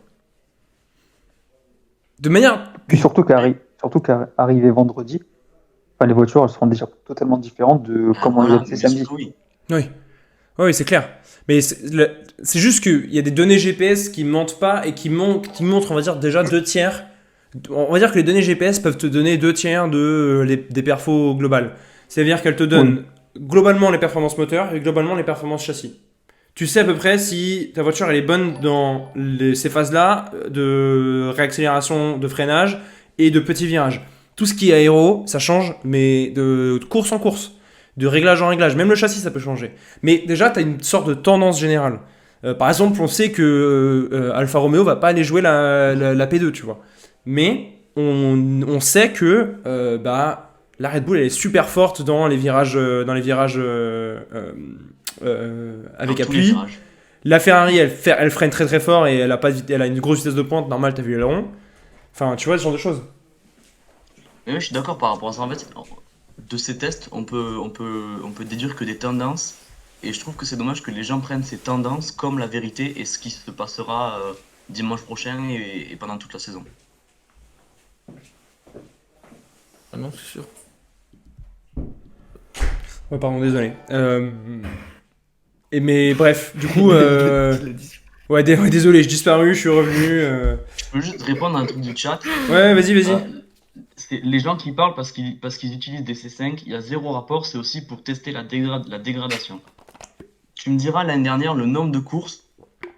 De manière. Puis surtout qu'arrivé vendredi, enfin, les voitures elles seront déjà totalement différentes de comment Voilà, elles étaient bien sûr samedi. que oui. Oui. Oui, c'est clair. Mais c'est juste qu'il y a des données GPS qui mentent pas et qui montrent, on va dire, déjà 2 tiers. On va dire que les données GPS peuvent te donner 2 tiers des perfos globales. C'est-à-dire qu'elles te donnent globalement les performances moteurs et globalement les performances châssis. Tu sais à peu près si ta voiture elle est bonne dans ces phases-là de réaccélération, de freinage et de petits virages. Tout ce qui est aéro, ça change, mais de course en course, de réglage en réglage. Même le châssis, ça peut changer. Mais déjà, tu as une sorte de tendance générale. Par exemple, on sait que Alfa Romeo va pas aller jouer la P2, tu vois. Mais on sait que la Red Bull elle est super forte dans les virages, avec Dans tous les appui. virages. La Ferrari, elle freine très très fort et elle a une grosse vitesse de pointe. Normal, t'as vu l'aileron. Enfin, tu vois, ce genre de choses. Mais oui, je suis d'accord par rapport à ça. En fait, de ces tests, on peut déduire que des tendances. Et je trouve que c'est dommage que les gens prennent ces tendances comme la vérité et ce qui se passera dimanche prochain et pendant toute la saison. Ah non, c'est sûr. Ouais, pardon, désolé. Mais bref, du coup, ouais, désolé, j'ai disparu, je suis revenu. Je peux juste répondre à un truc du chat. Ouais, vas-y. Euh, les gens qui parlent parce qu'ils utilisent des C5, il y a zéro rapport, c'est aussi pour tester la dégradation. Tu me diras l'année dernière le nombre de courses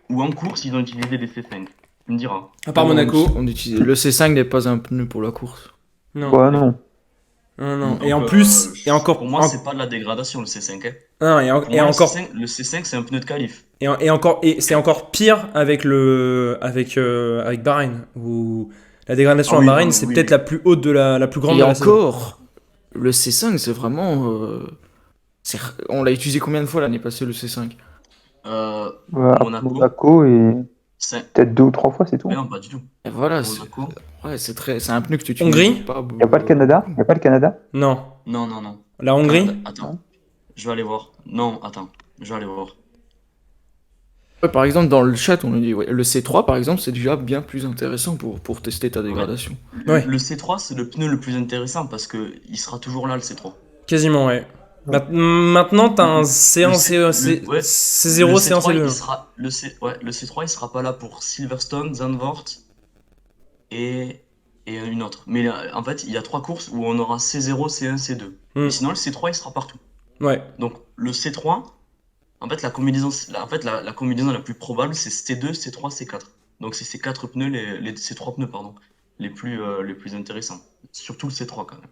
où en course ils ont utilisé des C5. Tu me diras. À part Monaco. On utilise... Le C5 n'est pas un pneu pour la course. Non. Ouais, non. Non. Donc, Et en plus, et encore. Pour moi, c'est pas de la dégradation le C5. Hein. Non, Pour et moi, encore. le C5, c'est un pneu de qualif. Et c'est encore pire avec Bahreïn, où la dégradation Ah à oui, Bahreïn, non, c'est oui, peut-être oui. la plus haute la plus grande Et de la saison. encore, le C5, c'est vraiment... On l'a utilisé combien de fois l'année passée, le C5? Euh, Ouais, à Monaco. Monaco et c'est... peut-être 2 ou 3 fois, c'est tout. Mais non, pas du tout. Et voilà, Monaco. c'est un pneu que tu utilises Hongrie pas Il n'y a pas le Canada? Il n'y a pas le Canada? Non. Non. La Hongrie? Canada. Attends. Je vais aller voir. Non, attends. Je vais aller voir. Ouais, par exemple, dans le chat, on nous dit le C3, par exemple, c'est déjà bien plus intéressant pour tester ta dégradation. Ouais. Le C3, c'est le pneu le plus intéressant parce que il sera toujours là, le C3. Quasiment, ouais. Maintenant, t'as un C1, C0, ouais. C0, Le C1, C3, C2. il sera, le C3, il sera pas là pour Silverstone, Zandvoort et une autre. Mais en fait, il y a 3 courses où on aura C0, C1, C2. Hmm. Et sinon, le C3, il sera partout. Ouais. Donc, le C3, en fait, la combinaison la plus probable, c'est C2, C3, C4. Donc, c'est ces 4 pneus, ces 3 pneus, pardon, les plus intéressants. Surtout le C3, quand même.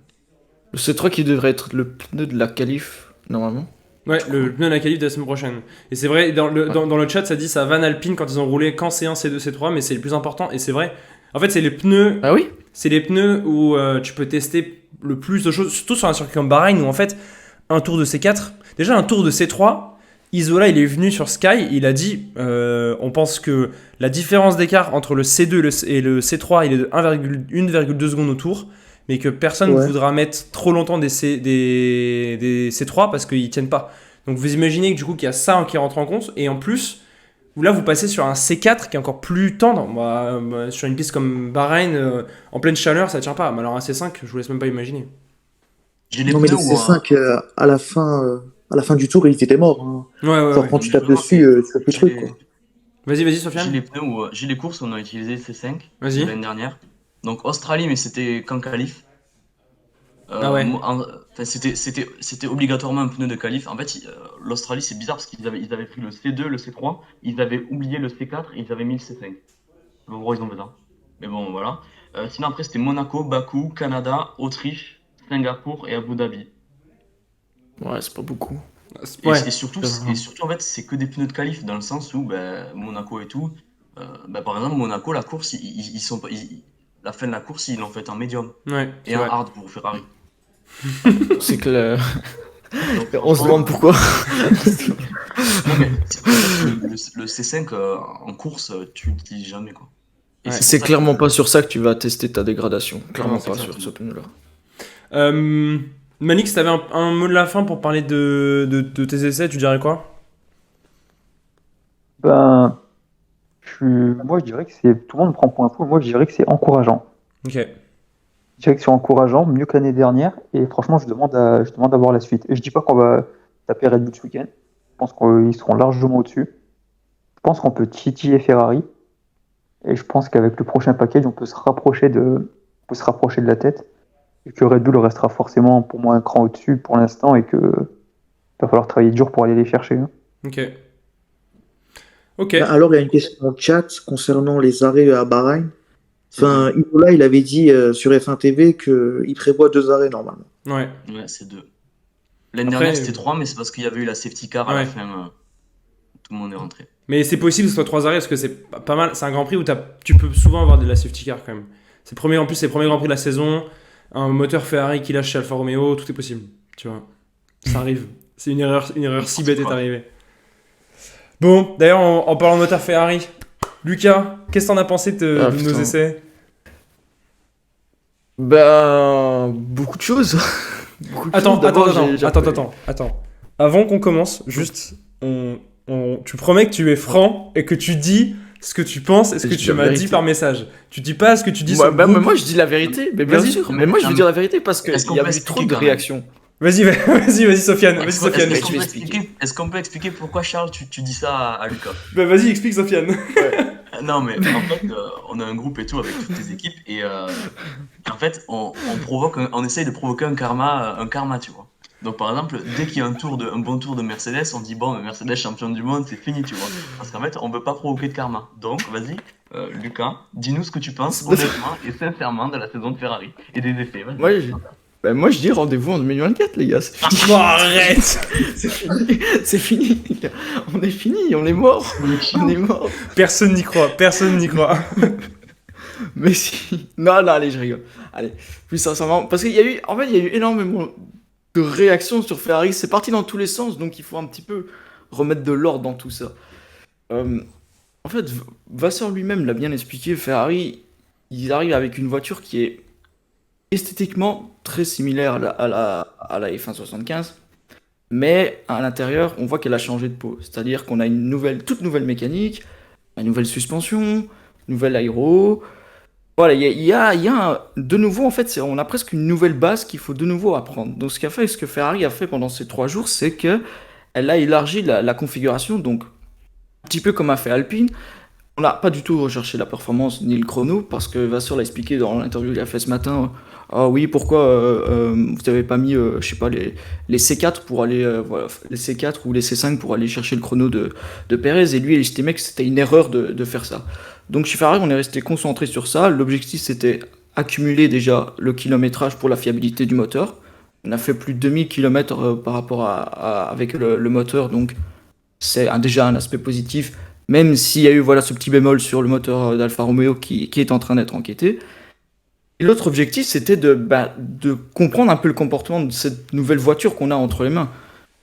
Le C3 qui devrait être le pneu de la qualif, normalement. Ouais, le pneu de la qualif de la semaine prochaine. Et c'est vrai, dans le chat, ça dit ça Van Alpine quand ils ont roulé quand C1, C2, C3, mais c'est le plus important, et c'est vrai. En fait, c'est les pneus. Ah oui? C'est les pneus où tu peux tester le plus de choses, surtout sur un circuit comme Bahreïn, où en fait, un tour de C4, déjà un tour de C3, Isola, il est venu sur Sky, il a dit, on pense que la différence d'écart entre le C2 et le C3, il est de 1,2 secondes au tour, mais que personne ne voudra mettre trop longtemps des C3 parce qu'ils tiennent pas. Donc vous imaginez que du coup qu'il y a ça qui rentre en compte, et en plus, là vous passez sur un C4 qui est encore plus tendre. Sur une piste comme Bahreïn, en pleine chaleur, ça tient pas. Mais alors un C5, je vous laisse même pas imaginer. Non, mais les C5, à la fin du tour, ils étaient morts. Hein. Ouais. Genre, quand tu tapes dessus, tu fais plus de trucs, quoi. Vas-y, Sofiane. J'ai les courses où on a utilisé C5 Vas-y. l'année dernière. Donc Australie, mais c'était qu'en qualif. Ah ouais. C'était obligatoirement un pneu de qualif. En fait, l'Australie, c'est bizarre parce qu'ils avaient pris le C2, le C3, ils avaient oublié le C4 et ils avaient mis le C5. En gros, ils ont fait ça. Mais bon, voilà. Sinon, après, c'était Monaco, Bakou, Canada, Autriche, Singapour et Abu Dhabi. Ouais, c'est pas beaucoup. Et surtout, en fait, c'est que des pneus de qualif dans le sens où Monaco et tout. Par exemple, Monaco, la course, la fin de la course, ils l'ont fait en médium. Ouais. Et un hard pour Ferrari. C'est que on se demande pourquoi. Non, mais le C5 en course, tu l'utilises jamais, quoi. Et Ouais. C'est clairement pas sur ça que tu vas tester ta dégradation. Clairement c'est pas ça. sur ce pneu-là. Manix, t'avais un mot de la fin pour parler de tes essais, tu dirais quoi? Ben, moi je dirais que c'est. Tout le monde prend pour info, moi je dirais que c'est encourageant. Ok. Je dirais que c'est encourageant, mieux que l'année dernière, et franchement je demande à voir la suite. Et je dis pas qu'on va taper Red Bull ce week-end, je pense qu'ils seront largement au-dessus. Je pense qu'on peut titiller Ferrari, et je pense qu'avec le prochain package, on peut se rapprocher de la tête, et que Red Bull restera forcément pour moi un cran au-dessus pour l'instant, et que va falloir travailler dur pour aller les chercher. Hein. Ok. Alors, il y a une question dans le chat concernant les arrêts à Bahreïn. Enfin, Imola, il avait dit sur F1 TV qu'il prévoit 2 arrêts normalement. Ouais. Ouais, c'est 2. L'année Après, dernière, c'était 3, mais c'est parce qu'il y avait eu la safety car à Ouais. la fin. Tout le monde est rentré. Mais c'est possible que ce soit 3 arrêts parce que c'est pas mal. C'est un Grand Prix où tu peux souvent avoir de la safety car quand même. En plus, c'est le premier Grand Prix de la saison. Un moteur Ferrari qui lâche chez Alfa Romeo, tout est possible. Tu vois, ça arrive. C'est une erreur si bête est arrivée. Bon, d'ailleurs, en parlant de moteur Ferrari, Lucas, qu'est-ce que t'en as pensé de nos putain. essais? Ben, beaucoup de choses. Beaucoup de Attends. choses. D'abord, Attends. Avant qu'on commence, juste, tu promets que tu es franc et que tu dis ce que tu penses et ce Et que je dis tu la m'as vérité. dit par message. Tu dis pas ce que tu dis Moi, sur le groupe. moi, je dis la vérité, mais bien Vas-y. sûr. Mais moi, je veux dire la vérité parce qu'il Est-ce qu'on y a peut eu trop expliquer de quand même réactions. Vas-y, Sofiane. Vas-y, Sofiane. je vais expliquer. Est-ce qu'on peut expliquer pourquoi, Charles, tu dis ça à Lucas? Bah, vas-y, explique, Sofiane. Non, mais en fait, on a un groupe et tout avec toutes les équipes et en fait, on essaye de provoquer un karma, tu vois. Donc, par exemple, dès qu'il y a un bon tour de Mercedes, on dit bon, mais Mercedes champion du monde, c'est fini, tu vois. Parce qu'en fait, on veut pas provoquer de karma. Donc, vas-y, Lucas, dis-nous ce que tu penses honnêtement et sincèrement de la saison de Ferrari et des effets. Vas-y. Moi, je dis rendez-vous en 2024, les gars. C'est fini. Oh, arrête. C'est fini. C'est fini, les gars. On est fini, on est mort. On est mort. Personne n'y croit. Mais si. Non, allez, je rigole. Allez, plus sincèrement. Parce qu'il y a eu, en fait, il y a eu énormément de réactions sur Ferrari. C'est parti dans tous les sens, donc il faut un petit peu remettre de l'ordre dans tout ça. En fait, Vasseur lui-même l'a bien expliqué. Ferrari, ils arrivent avec une voiture qui est esthétiquement très similaire à la F1 75. Mais à l'intérieur, on voit qu'elle a changé de peau. C'est-à-dire qu'on a toute nouvelle mécanique, une nouvelle suspension, nouvelle aéro. Voilà, il y a de nouveau, en fait, on a presque une nouvelle base qu'il faut de nouveau apprendre. Donc, ce que Ferrari a fait pendant ces 3 jours, c'est que elle a élargi la configuration. Donc, un petit peu comme a fait Alpine. On n'a pas du tout recherché la performance ni le chrono, parce que Vasseur l'a expliqué dans l'interview qu'il a fait ce matin. Ah oui, pourquoi vous n'avez pas mis, je sais pas, les C4 pour aller, voilà, les C4 ou les C5 pour aller chercher le chrono de Perez, et lui, il estimait que c'était une erreur de faire ça. Donc chez Ferrari, on est resté concentré sur ça. L'objectif, c'était accumuler déjà le kilométrage pour la fiabilité du moteur. On a fait plus de 2000 km par rapport avec le moteur, donc c'est déjà un aspect positif, même s'il y a eu voilà, ce petit bémol sur le moteur d'Alfa Romeo qui est en train d'être enquêté. Et l'autre objectif, c'était de comprendre un peu le comportement de cette nouvelle voiture qu'on a entre les mains.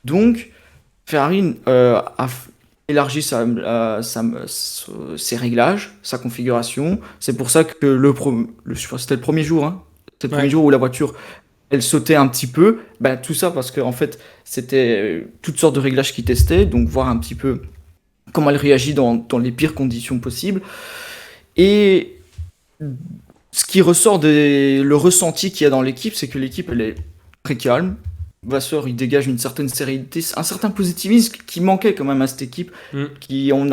Donc, Ferrari a élargi ses réglages, sa configuration. C'est pour ça que je crois que c'était le premier jour, hein. C'était le premier jour où la voiture, elle sautait un petit peu. Tout ça parce qu'en fait, c'était toutes sortes de réglages qu'ils testaient, donc voir un petit peu comment elle réagit dans les pires conditions possibles. Et ce qui ressort le ressenti qu'il y a dans l'équipe, c'est que l'équipe, elle est très calme. Vasseur, il dégage une certaine sérénité, un certain positivisme qui manquait quand même à cette équipe,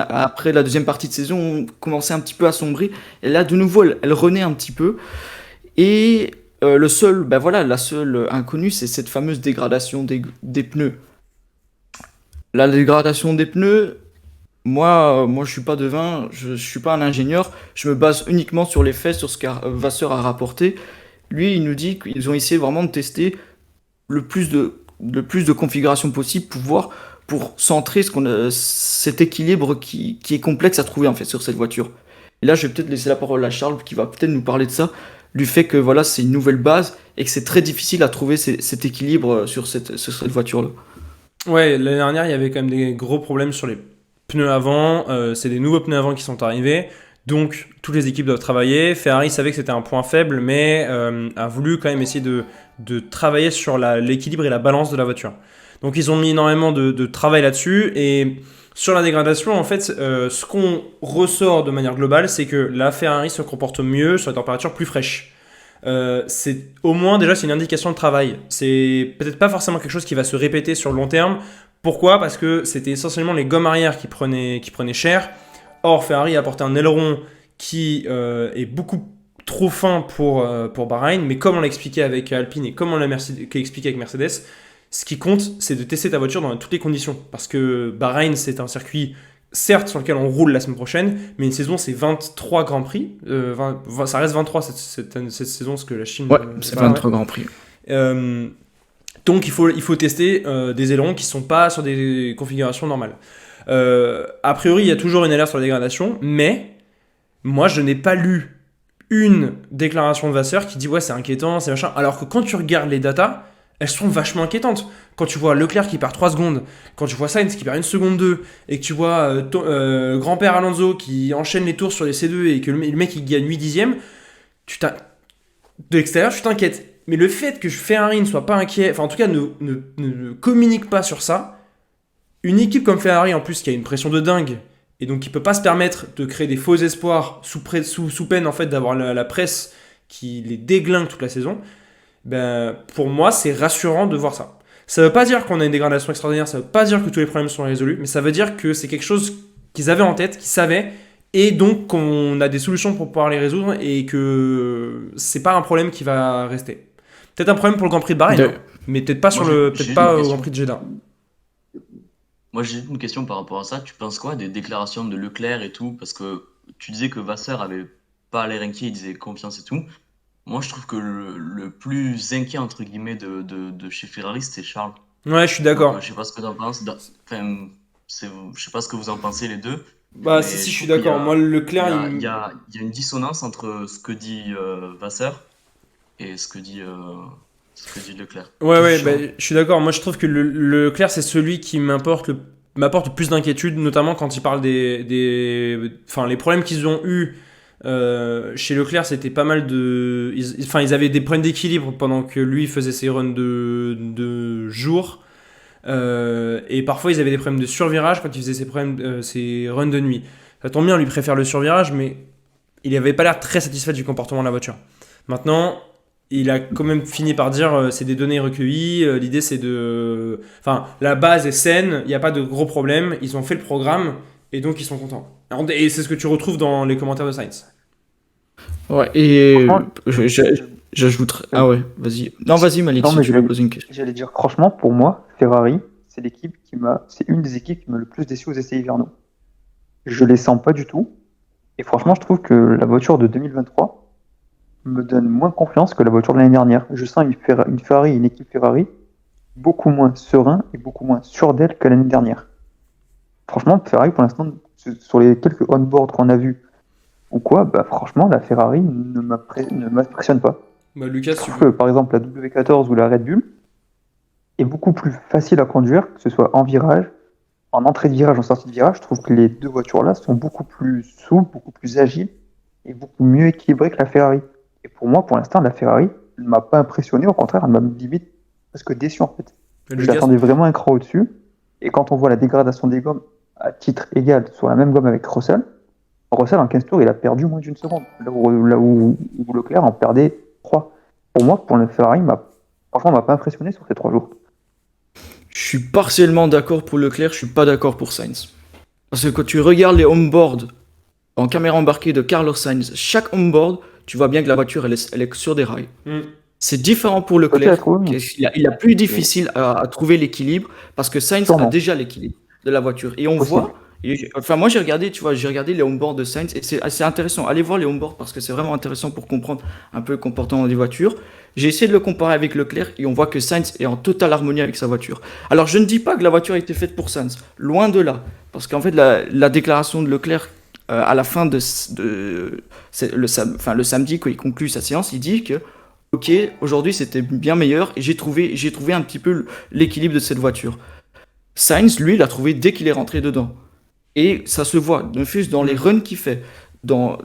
après la deuxième partie de saison, commençait un petit peu à sombrer. Et là, de nouveau, elle renaît un petit peu. Et la seule inconnue, c'est cette fameuse dégradation des pneus. La dégradation des pneus, moi, je suis pas devin, je suis pas un ingénieur, je me base uniquement sur les faits, sur ce que Vasseur a rapporté. Lui, il nous dit qu'ils ont essayé vraiment de tester le plus de configurations possible pour centrer cet équilibre qui est complexe à trouver en fait sur cette voiture. Et là, je vais peut-être laisser la parole à Charles qui va peut-être nous parler de ça, du fait que voilà, c'est une nouvelle base et que c'est très difficile à trouver cet équilibre sur cette voiture-là. Ouais, l'année dernière, il y avait quand même des gros problèmes sur les pneus avant. C'est des nouveaux pneus avant qui sont arrivés. Donc, toutes les équipes doivent travailler. Ferrari savait que c'était un point faible, mais a voulu quand même essayer de travailler sur l'équilibre et la balance de la voiture. Donc, ils ont mis énormément de travail là-dessus. Et sur la dégradation, en fait, ce qu'on ressort de manière globale, c'est que la Ferrari se comporte mieux sur des températures plus fraîches. C'est au moins déjà c'est une indication de travail. C'est peut-être pas forcément quelque chose qui va se répéter sur le long terme. Pourquoi ? Parce que c'était essentiellement les gommes arrière qui prenaient cher. Or Ferrari a apporté un aileron qui est beaucoup trop fin pour Bahreïn, mais comme on l'a expliqué avec Alpine et comme on l'a expliqué avec Mercedes, ce qui compte c'est de tester ta voiture dans toutes les conditions. Parce que Bahreïn c'est un circuit certes sur lequel on roule la semaine prochaine, mais une saison c'est 23 Grands Prix, ça reste 23 cette saison, parce que la Chine... Ouais, c'est 23 Grands Prix. Donc il faut tester des ailerons qui ne sont pas sur des configurations normales. A priori, il y a toujours une alerte sur la dégradation, mais moi je n'ai pas lu une déclaration de Vasseur qui dit ouais c'est inquiétant, c'est machin, alors que quand tu regardes les datas, elles sont vachement inquiétantes. Quand tu vois Leclerc qui perd 3 secondes, quand tu vois Sainz qui perd 1 seconde 2, et que tu vois grand-père Alonso qui enchaîne les tours sur les C2 et que le mec il gagne 8 dixièmes, de l'extérieur tu t'inquiètes. Mais le fait que Ferrari ne soit pas inquiet, enfin en tout cas ne communique pas sur ça, une équipe comme Ferrari en plus qui a une pression de dingue, et donc qui peut pas se permettre de créer des faux espoirs sous peine en fait d'avoir la presse qui les déglingue toute la saison, pour moi c'est rassurant de voir ça. Ça veut pas dire qu'on a une dégradation extraordinaire, ça veut pas dire que tous les problèmes sont résolus, mais ça veut dire que c'est quelque chose qu'ils avaient en tête, qu'ils savaient, et donc qu'on a des solutions pour pouvoir les résoudre et que c'est pas un problème qui va rester. Peut-être un problème pour le Grand Prix de Bahreïn, De- hein, mais peut-être pas, J'ai peut-être une pas au question. Grand Prix de Jeddah. Moi, j'ai une question par rapport à ça. Tu penses quoi des déclarations de Leclerc et tout? Parce que tu disais que Vasseur avait pas l'air inquiet, il disait confiance et tout. Moi, je trouve que le plus inquiet, entre guillemets, de chez Ferrari, c'était Charles. Ouais, je suis Donc, d'accord. je sais pas ce que t'en penses. Enfin, je sais pas ce que vous en pensez les deux, Bah, si, mais si, je je suis trouve qu'il y d'accord. Moi, a, il Leclerc, y a, il y a, il y a une dissonance entre ce que dit Vasseur et ce que dit Leclerc. Ouais, Qu'est-ce ouais, que bah, je- je suis d'accord. Moi, je trouve que Leclerc, c'est celui qui m'apporte le plus d'inquiétude, notamment quand il parle enfin, les problèmes qu'ils ont eu chez Leclerc, c'était pas mal de, enfin, ils avaient des problèmes d'équilibre pendant que lui faisait ses runs de jour. Et parfois, ils avaient des problèmes de survirage quand il faisait ses runs de nuit. Ça tombe bien, lui préfère le survirage, mais il avait pas l'air très satisfait du comportement de la voiture. Maintenant, il a quand même fini par dire c'est des données recueillies, l'idée c'est de. Enfin, la base est saine, il n'y a pas de gros problèmes, ils ont fait le programme et donc ils sont contents. Et c'est ce que tu retrouves dans les commentaires de Sainz. Ouais, et Franchement, j'ajouterais. euh, Ah ouais, vas-y. Non, vas-y, Malik, non, si mais tu veux poser une question. j'allais dire, franchement, pour moi, Ferrari, c'est une des équipes qui m'a le plus déçu aux essais hivernaux. Je les sens pas du tout. Et franchement, je trouve que la voiture de 2023 me donne moins confiance que la voiture de l'année dernière. Je sens une Ferrari, une équipe Ferrari, beaucoup moins serein et beaucoup moins sûre d'elle que l'année dernière. Franchement, Ferrari, pour l'instant, sur les quelques on-board qu'on a vus ou quoi, bah franchement, la Ferrari ne m'impressionne pas. Bah, Lucas, Je tu trouve peux. que, par exemple, la W14 ou la Red Bull est beaucoup plus facile à conduire, que ce soit en virage, en entrée de virage, en sortie de virage. Je trouve que les deux voitures-là sont beaucoup plus souples, beaucoup plus agiles et beaucoup mieux équilibrées que la Ferrari. Et pour moi, pour l'instant, la Ferrari ne m'a pas impressionné, au contraire, elle m'a limite presque déçu en fait. Je Lucas, l'attendais vraiment un cran au-dessus. Et quand on voit la dégradation des gommes à titre égal sur la même gomme avec Russell, Russell en 15 tours, il a perdu moins d'une seconde. Là où Leclerc en perdait 3. Pour moi, pour le Ferrari, franchement, m'a pas impressionné sur ces 3 jours. Je suis partiellement d'accord pour Leclerc, je suis pas d'accord pour Sainz. Parce que quand tu regardes les onboards en caméra embarquée de Carlos Sainz, chaque onboard, tu vois bien que la voiture, elle est sur des rails. Hmm. C'est différent pour Toi, tu Leclerc. l'as trouvé, Il a plus difficile à trouver l'équilibre parce que Sainz a sûrement. déjà l'équilibre de la voiture. Et on Possible. voit, enfin moi j'ai regardé, tu vois, j'ai regardé les onboards de Sainz et c'est assez intéressant. Allez voir les onboards parce que c'est vraiment intéressant pour comprendre un peu le comportement des voitures. J'ai essayé de le comparer avec Leclerc et on voit que Sainz est en totale harmonie avec sa voiture. Alors je ne dis pas que la voiture a été faite pour Sainz, loin de là. Parce qu'en fait la déclaration de Leclerc à la fin le samedi quand il conclut sa séance, il dit que ok, aujourd'hui c'était bien meilleur et j'ai trouvé un petit peu l'équilibre de cette voiture. Sainz, lui, l'a trouvé dès qu'il est rentré dedans. Et ça se voit, ne fût-ce dans les runs qu'il fait, dans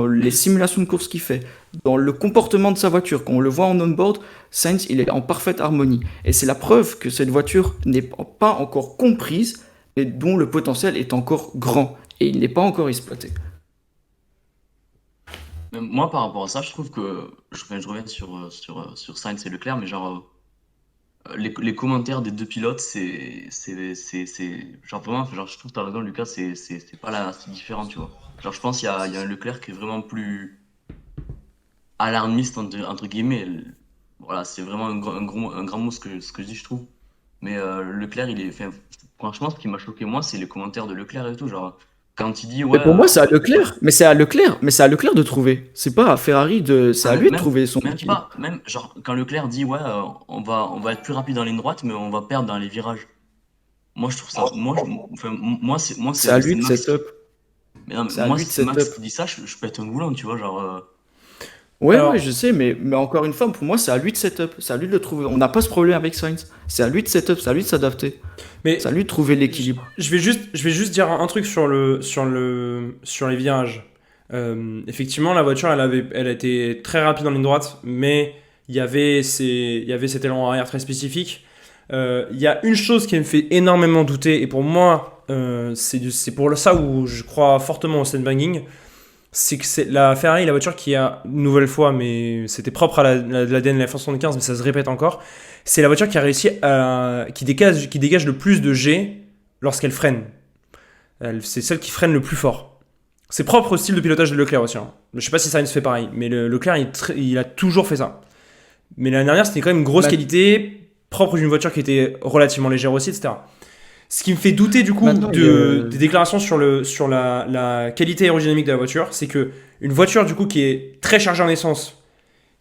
les simulations de course qu'il fait, dans le comportement de sa voiture. Quand on le voit en on-board, Sainz, il est en parfaite harmonie. Et c'est la preuve que cette voiture n'est pas encore comprise, mais dont le potentiel est encore grand. Et il n'est pas encore exploité. Mais moi, par rapport à ça, je trouve que je reviens sur Sainz et Leclerc, mais genre les commentaires des deux pilotes, genre vraiment, genre je trouve que t'as raison, Lucas, c'est pas là, c'est différent, tu vois. Genre je pense qu'il y a un Leclerc qui est vraiment plus alarmiste entre guillemets. Voilà, c'est vraiment un grand mot ce que je dis, je trouve. Mais Leclerc, enfin, franchement, ce qui m'a choqué moi, c'est les commentaires de Leclerc et tout, genre quand il dit Mais ouais, pour moi, c'est à Leclerc. Mais c'est à Leclerc de trouver. C'est pas à Ferrari de. C'est ah, à mais lui de trouver son même équilibre. pas, même genre quand Leclerc dit ouais, on va être plus rapide dans la ligne droite, mais on va perdre dans les virages. Moi, je trouve ça, enfin, C'est à lui c'est de Max. setup. Mais non, mais C'est à moi, lui si de c'est Max setup. qui dit ça, je pète un boulon, tu vois, genre. Ouais, Alors, ouais, je sais, mais encore une fois, pour moi, c'est à lui de setup. C'est à lui de le trouver. On n'a pas ce problème avec Sainz. C'est à lui de setup, c'est à lui de s'adapter. mais C'est à lui de trouver l'équilibre. je vais juste dire un truc sur les virages. Effectivement, la voiture, elle a été très rapide en ligne droite, mais il y avait cet élan arrière très spécifique. Il y a une chose qui me fait énormément douter, et pour moi, c'est pour ça où je crois fortement au sandbagging, c'est que c'est la Ferrari, la voiture qui a, une nouvelle fois, mais c'était propre à l'ADN de la F75, mais ça se répète encore, c'est la voiture qui a réussi qui dégage le plus de G lorsqu'elle freine. C'est celle qui freine le plus fort. C'est propre au style de pilotage de Leclerc aussi. Hein. Je sais pas si Sainz fait pareil, mais Leclerc, il a toujours fait ça. Mais l'année dernière, c'était quand même une grosse qualité, propre d'une voiture qui était relativement légère aussi, etc. Ce qui me fait douter du coup Maintenant, des déclarations sur la qualité aérodynamique de la voiture, c'est que une voiture du coup qui est très chargée en essence,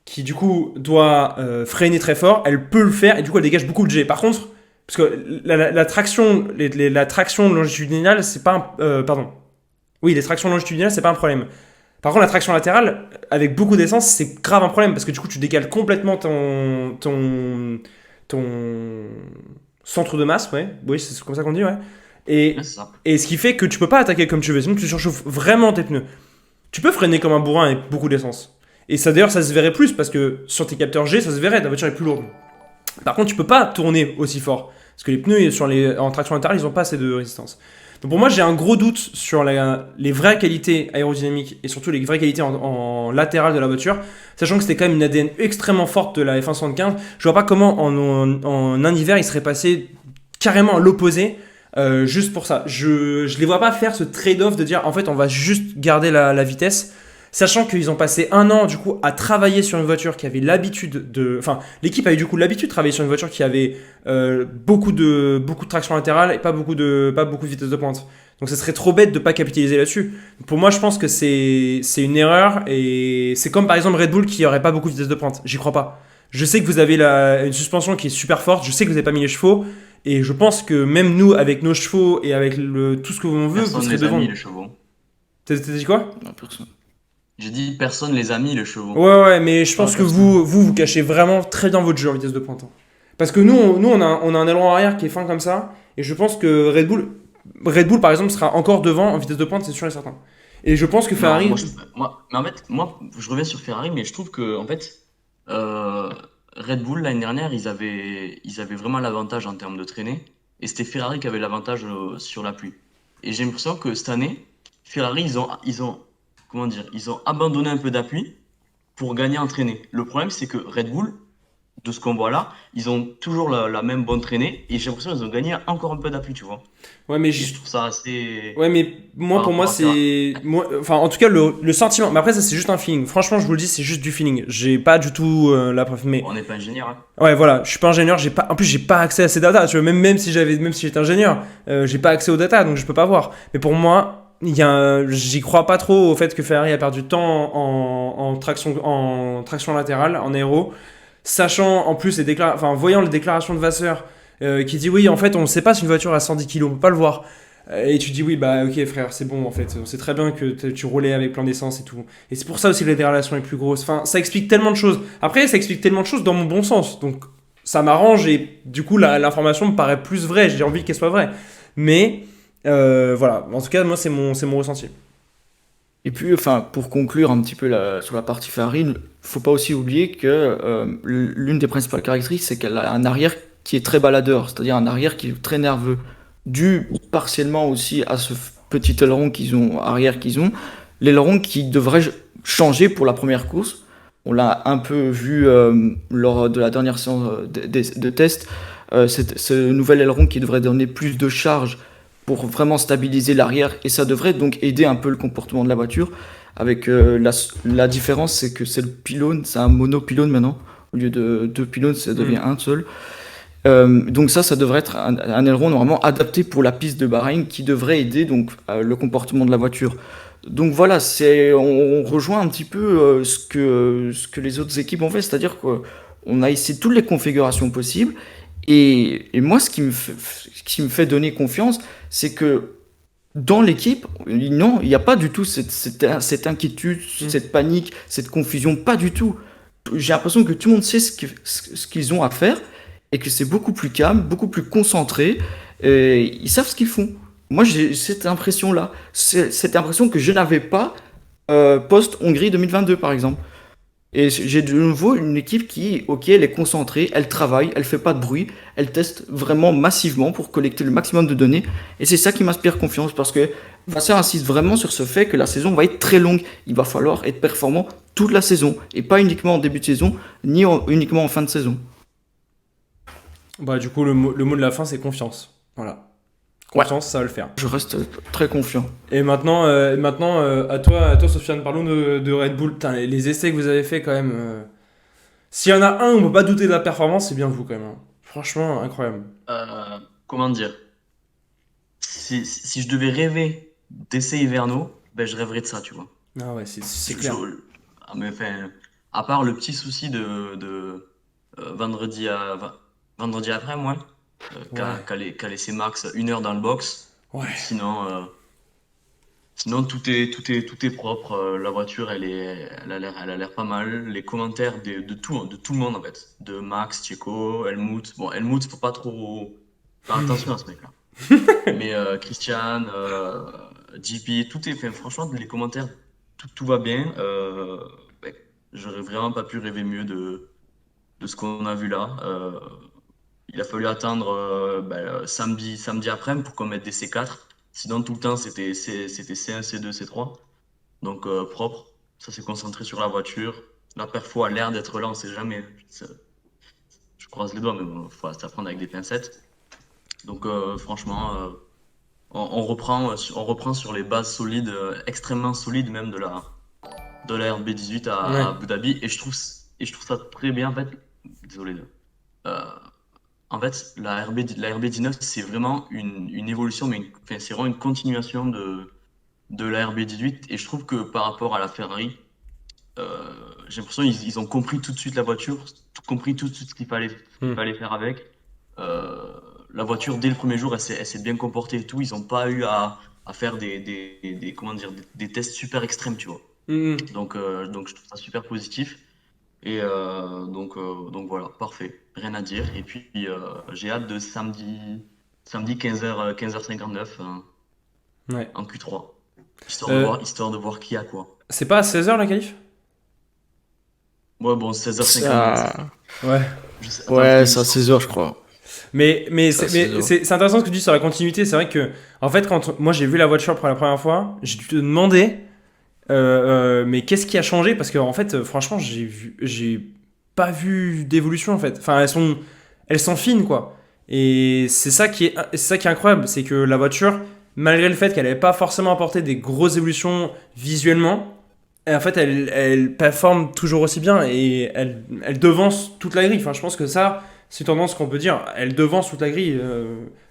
qui du coup doit freiner très fort, elle peut le faire et du coup elle dégage beaucoup de G. Par contre, parce que la traction, la traction longitudinale, c'est pas pardon. Oui, les tractions longitudinales, c'est pas un problème. Par contre, la traction latérale, avec beaucoup d'essence, c'est grave un problème parce que du coup, tu décales complètement ton centre de masse, ouais. Oui, c'est comme ça qu'on dit, ouais. Ouais, c'est ça. Et ce qui fait que tu peux pas attaquer comme tu veux, sinon tu surchauffes vraiment tes pneus. Tu peux freiner comme un bourrin avec beaucoup d'essence. Et ça, d'ailleurs, ça se verrait plus parce que sur tes capteurs G, ça se verrait, ta voiture est plus lourde. Par contre, tu peux pas tourner aussi fort parce que les pneus en traction latérale, ils ont pas assez de résistance. Donc pour moi, j'ai un gros doute sur les vraies qualités aérodynamiques et surtout les vraies qualités en latéral de la voiture, sachant que c'était quand même une ADN extrêmement forte de la F175. Je vois pas comment en un hiver, il serait passé carrément à l'opposé juste pour ça. Je les vois pas faire ce trade-off de dire en fait on va juste garder la vitesse, sachant qu'ils ont passé un an du coup à travailler sur une voiture qui avait l'habitude de... Enfin, l'équipe a eu du coup l'habitude de travailler sur une voiture qui avait beaucoup de traction latérale et pas beaucoup de vitesse de pointe. Donc ça serait trop bête de pas capitaliser là-dessus. Pour moi, je pense que c'est une erreur et c'est comme par exemple Red Bull qui aurait pas beaucoup de vitesse de pointe. J'y crois pas. Je sais que vous avez une suspension qui est super forte, je sais que vous n'avez pas mis les chevaux, et je pense que même nous, avec nos chevaux et avec tout ce que vous veut, vous serez devant. Mis, les chevaux. T'as dit quoi? Non, personne. J'ai dit personne les a mis les chevaux. Ouais, mais je pense que vous cachez vraiment très bien votre jeu en vitesse de pointe. Hein. Parce que nous, on a un aileron arrière qui est fin comme ça, et je pense que Red Bull par exemple, sera encore devant en vitesse de pointe, c'est sûr et certain. Et je pense que Ferrari... Mais en fait, moi, je reviens sur Ferrari, mais je trouve que, en fait, Red Bull, l'année dernière, ils avaient vraiment l'avantage en termes de traînée, et c'était Ferrari qui avait l'avantage sur l'appui. Et j'ai l'impression que cette année, Ferrari, ils ont abandonné un peu d'appui pour gagner en traînée. Le problème, c'est que Red Bull, de ce qu'on voit là, ils ont toujours la même bonne traînée, et j'ai l'impression qu'ils ont gagné encore un peu d'appui, tu vois. Ouais, mais je trouve ça assez... Ouais, mais pour moi, c'est... Enfin, en tout cas, le sentiment... Mais après, ça, c'est juste un feeling. Franchement, je vous le dis, c'est juste du feeling. J'ai pas du tout la preuve, mais... On n'est pas ingénieur, hein. Ouais, voilà, je suis pas ingénieur, en plus, j'ai pas accès à ces datas. Tu vois, même si j'étais ingénieur, j'ai pas accès aux datas, donc je peux pas voir. Mais pour moi... J'y crois pas trop au fait que Ferrari a perdu de temps en traction latérale, en aéro, sachant en plus voyant les déclarations de Vasseur qui dit oui, en fait, on sait pas si une voiture a 110 kg, on peut pas le voir. Et tu dis oui, bah ok frère, c'est bon en fait, on sait très bien que tu roulais avec plein d'essence et tout. Et c'est pour ça aussi que la dérelation est plus grosse. Enfin, ça explique tellement de choses. Après, ça explique tellement de choses dans mon bon sens, donc ça m'arrange et du coup l'information me paraît plus vraie, j'ai envie qu'elle soit vraie. Mais voilà, en tout cas, moi, c'est mon ressenti. Et puis, enfin, pour conclure un petit peu sur la partie Ferrari, faut pas aussi oublier que l'une des principales caractéristiques, c'est qu'elle a un arrière qui est très baladeur, c'est-à-dire un arrière qui est très nerveux, dû partiellement aussi à ce petit aileron arrière qu'ils ont, l'aileron qui devrait changer pour la première course. On l'a un peu vu lors de la dernière séance de test, ce nouvel aileron qui devrait donner plus de charge pour vraiment stabiliser l'arrière, et ça devrait donc aider un peu le comportement de la voiture, avec la différence, c'est que c'est le pylône, c'est un monopylône maintenant, au lieu de deux pylônes, ça devient un seul. Donc ça devrait être un aileron normalement adapté pour la piste de Bahreïn, qui devrait aider donc le comportement de la voiture. Donc voilà, on rejoint un petit peu ce que les autres équipes ont fait, c'est-à-dire qu'on a essayé toutes les configurations possibles. Et moi, ce qui me fait donner confiance, c'est que dans l'équipe, non, il n'y a pas du tout cette inquiétude, cette panique, cette confusion, pas du tout. J'ai l'impression que tout le monde sait ce qu'ils ont à faire et que c'est beaucoup plus calme, beaucoup plus concentré. Et ils savent ce qu'ils font. Moi, j'ai cette impression-là. Cette impression que je n'avais pas post-Hongrie 2022, par exemple. Et j'ai de nouveau une équipe qui, ok, elle est concentrée, elle travaille, elle fait pas de bruit, elle teste vraiment massivement pour collecter le maximum de données. Et c'est ça qui m'inspire confiance, parce que Vasseur insiste vraiment sur ce fait que la saison va être très longue. Il va falloir être performant toute la saison, et pas uniquement en début de saison, ni uniquement en fin de saison. Bah du coup, le mot de la fin, c'est confiance. Voilà. confiance, ça va le faire. Je reste très confiant. Et maintenant, à toi, Sofiane, parlons de Red Bull. Putain, les essais que vous avez fait quand même. S'il y en a un où on peut pas douter de la performance, c'est bien vous quand même, hein. Franchement, incroyable. Comment dire? Si je devais rêver d'essais hivernaux, ben, je rêverais de ça, tu vois. Ah ouais, c'est Je- clair. mais enfin, à part le petit souci vendredi après, moi, Ouais. qu'a laissé Max 1 heure dans le box. Ouais. Sinon, tout est propre. La voiture, elle a l'air pas mal. Les commentaires de tout, hein, de tout le monde en fait, de Max, Checo, Helmut. Bon, Helmut, faut pas trop faire attention à ce mec-là. Mais Christian, JP, tout est fait. Franchement, les commentaires, tout va bien. Ben, j'aurais vraiment pas pu rêver mieux de ce qu'on a vu là. Il a fallu attendre samedi après-midi pour qu'on mette des C4. Sinon, tout le temps, c'était C1, C2, C3. Donc, propre. Ça s'est concentré sur la voiture. La perfo a l'air d'être là, on sait jamais. Je croise les doigts, mais bon, faut s'apprendre avec des pincettes. Donc, franchement, on reprend sur les bases solides, extrêmement solides même de la RB18 à Ouais. Abu Dhabi. Et je trouve ça très bien, en fait. Désolé. Euh, En fait, la RB19, c'est vraiment une évolution, mais enfin, c'est vraiment une continuation de la RB18. Et je trouve que par rapport à la Ferrari, euh, j'ai l'impression qu'ils ont compris tout de suite la voiture, compris tout de suite ce qu'il fallait faire avec. Euh, la voiture, dès le premier jour, elle s'est bien comportée et tout. Ils n'ont pas eu à faire comment dire, des tests super extrêmes, tu vois. Mhm. Donc je trouve ça super positif. Et donc voilà, parfait, rien à dire. Et puis j'ai hâte de samedi 15h59 Ouais. en Q3, Euh, histoire de voir qui a quoi. c'est pas à 16h la qualif? Ouais, bon, 16h59. Ça... Ouais. Attends, Ouais, c'est à 16h, je crois. Mais Ça, c'est intéressant ce que tu dis sur la continuité. C'est vrai que, en fait, quand moi j'ai vu la voiture pour la première fois, j'ai dû te demander, mais qu'est-ce qui a changé? Parce que, en fait, franchement, j'ai pas vu d'évolution en fait. Enfin, elles sont fines quoi. Et c'est ça qui est incroyable. C'est que la voiture, malgré le fait qu'elle n'avait pas forcément apporté des grosses évolutions visuellement, en fait, elle performe toujours aussi bien et elle devance toute la grille. Enfin, je pense que ça, c'est une tendance qu'on peut dire. Elle devance toute la grille.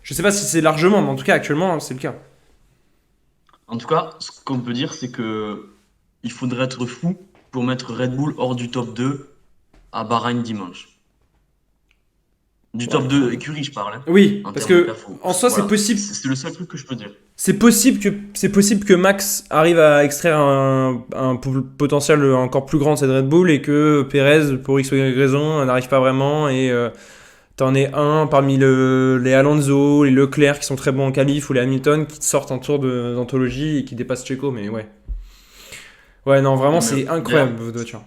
Je sais pas si c'est largement, mais en tout cas, actuellement, c'est le cas. En tout cas, ce qu'on peut dire, c'est que il faudrait être fou pour mettre Red Bull hors du top 2 à Bahreïn dimanche. Du top 2 écurie, je parle, hein, Oui, en parce termes de que perfo. en soi, Voilà, c'est possible. c'est le seul truc que je peux dire. C'est possible que Max arrive à extraire un potentiel encore plus grand de cette Red Bull et que Perez, pour X ou Y raison, n'arrive pas vraiment et t'en es un parmi les Alonso, les Leclerc qui sont très bons en qualif ou les Hamilton qui te sortent un tour d'anthologie et qui dépassent Checo, mais ouais. Ouais, non, vraiment, Non, mais c'est incroyable votre voiture.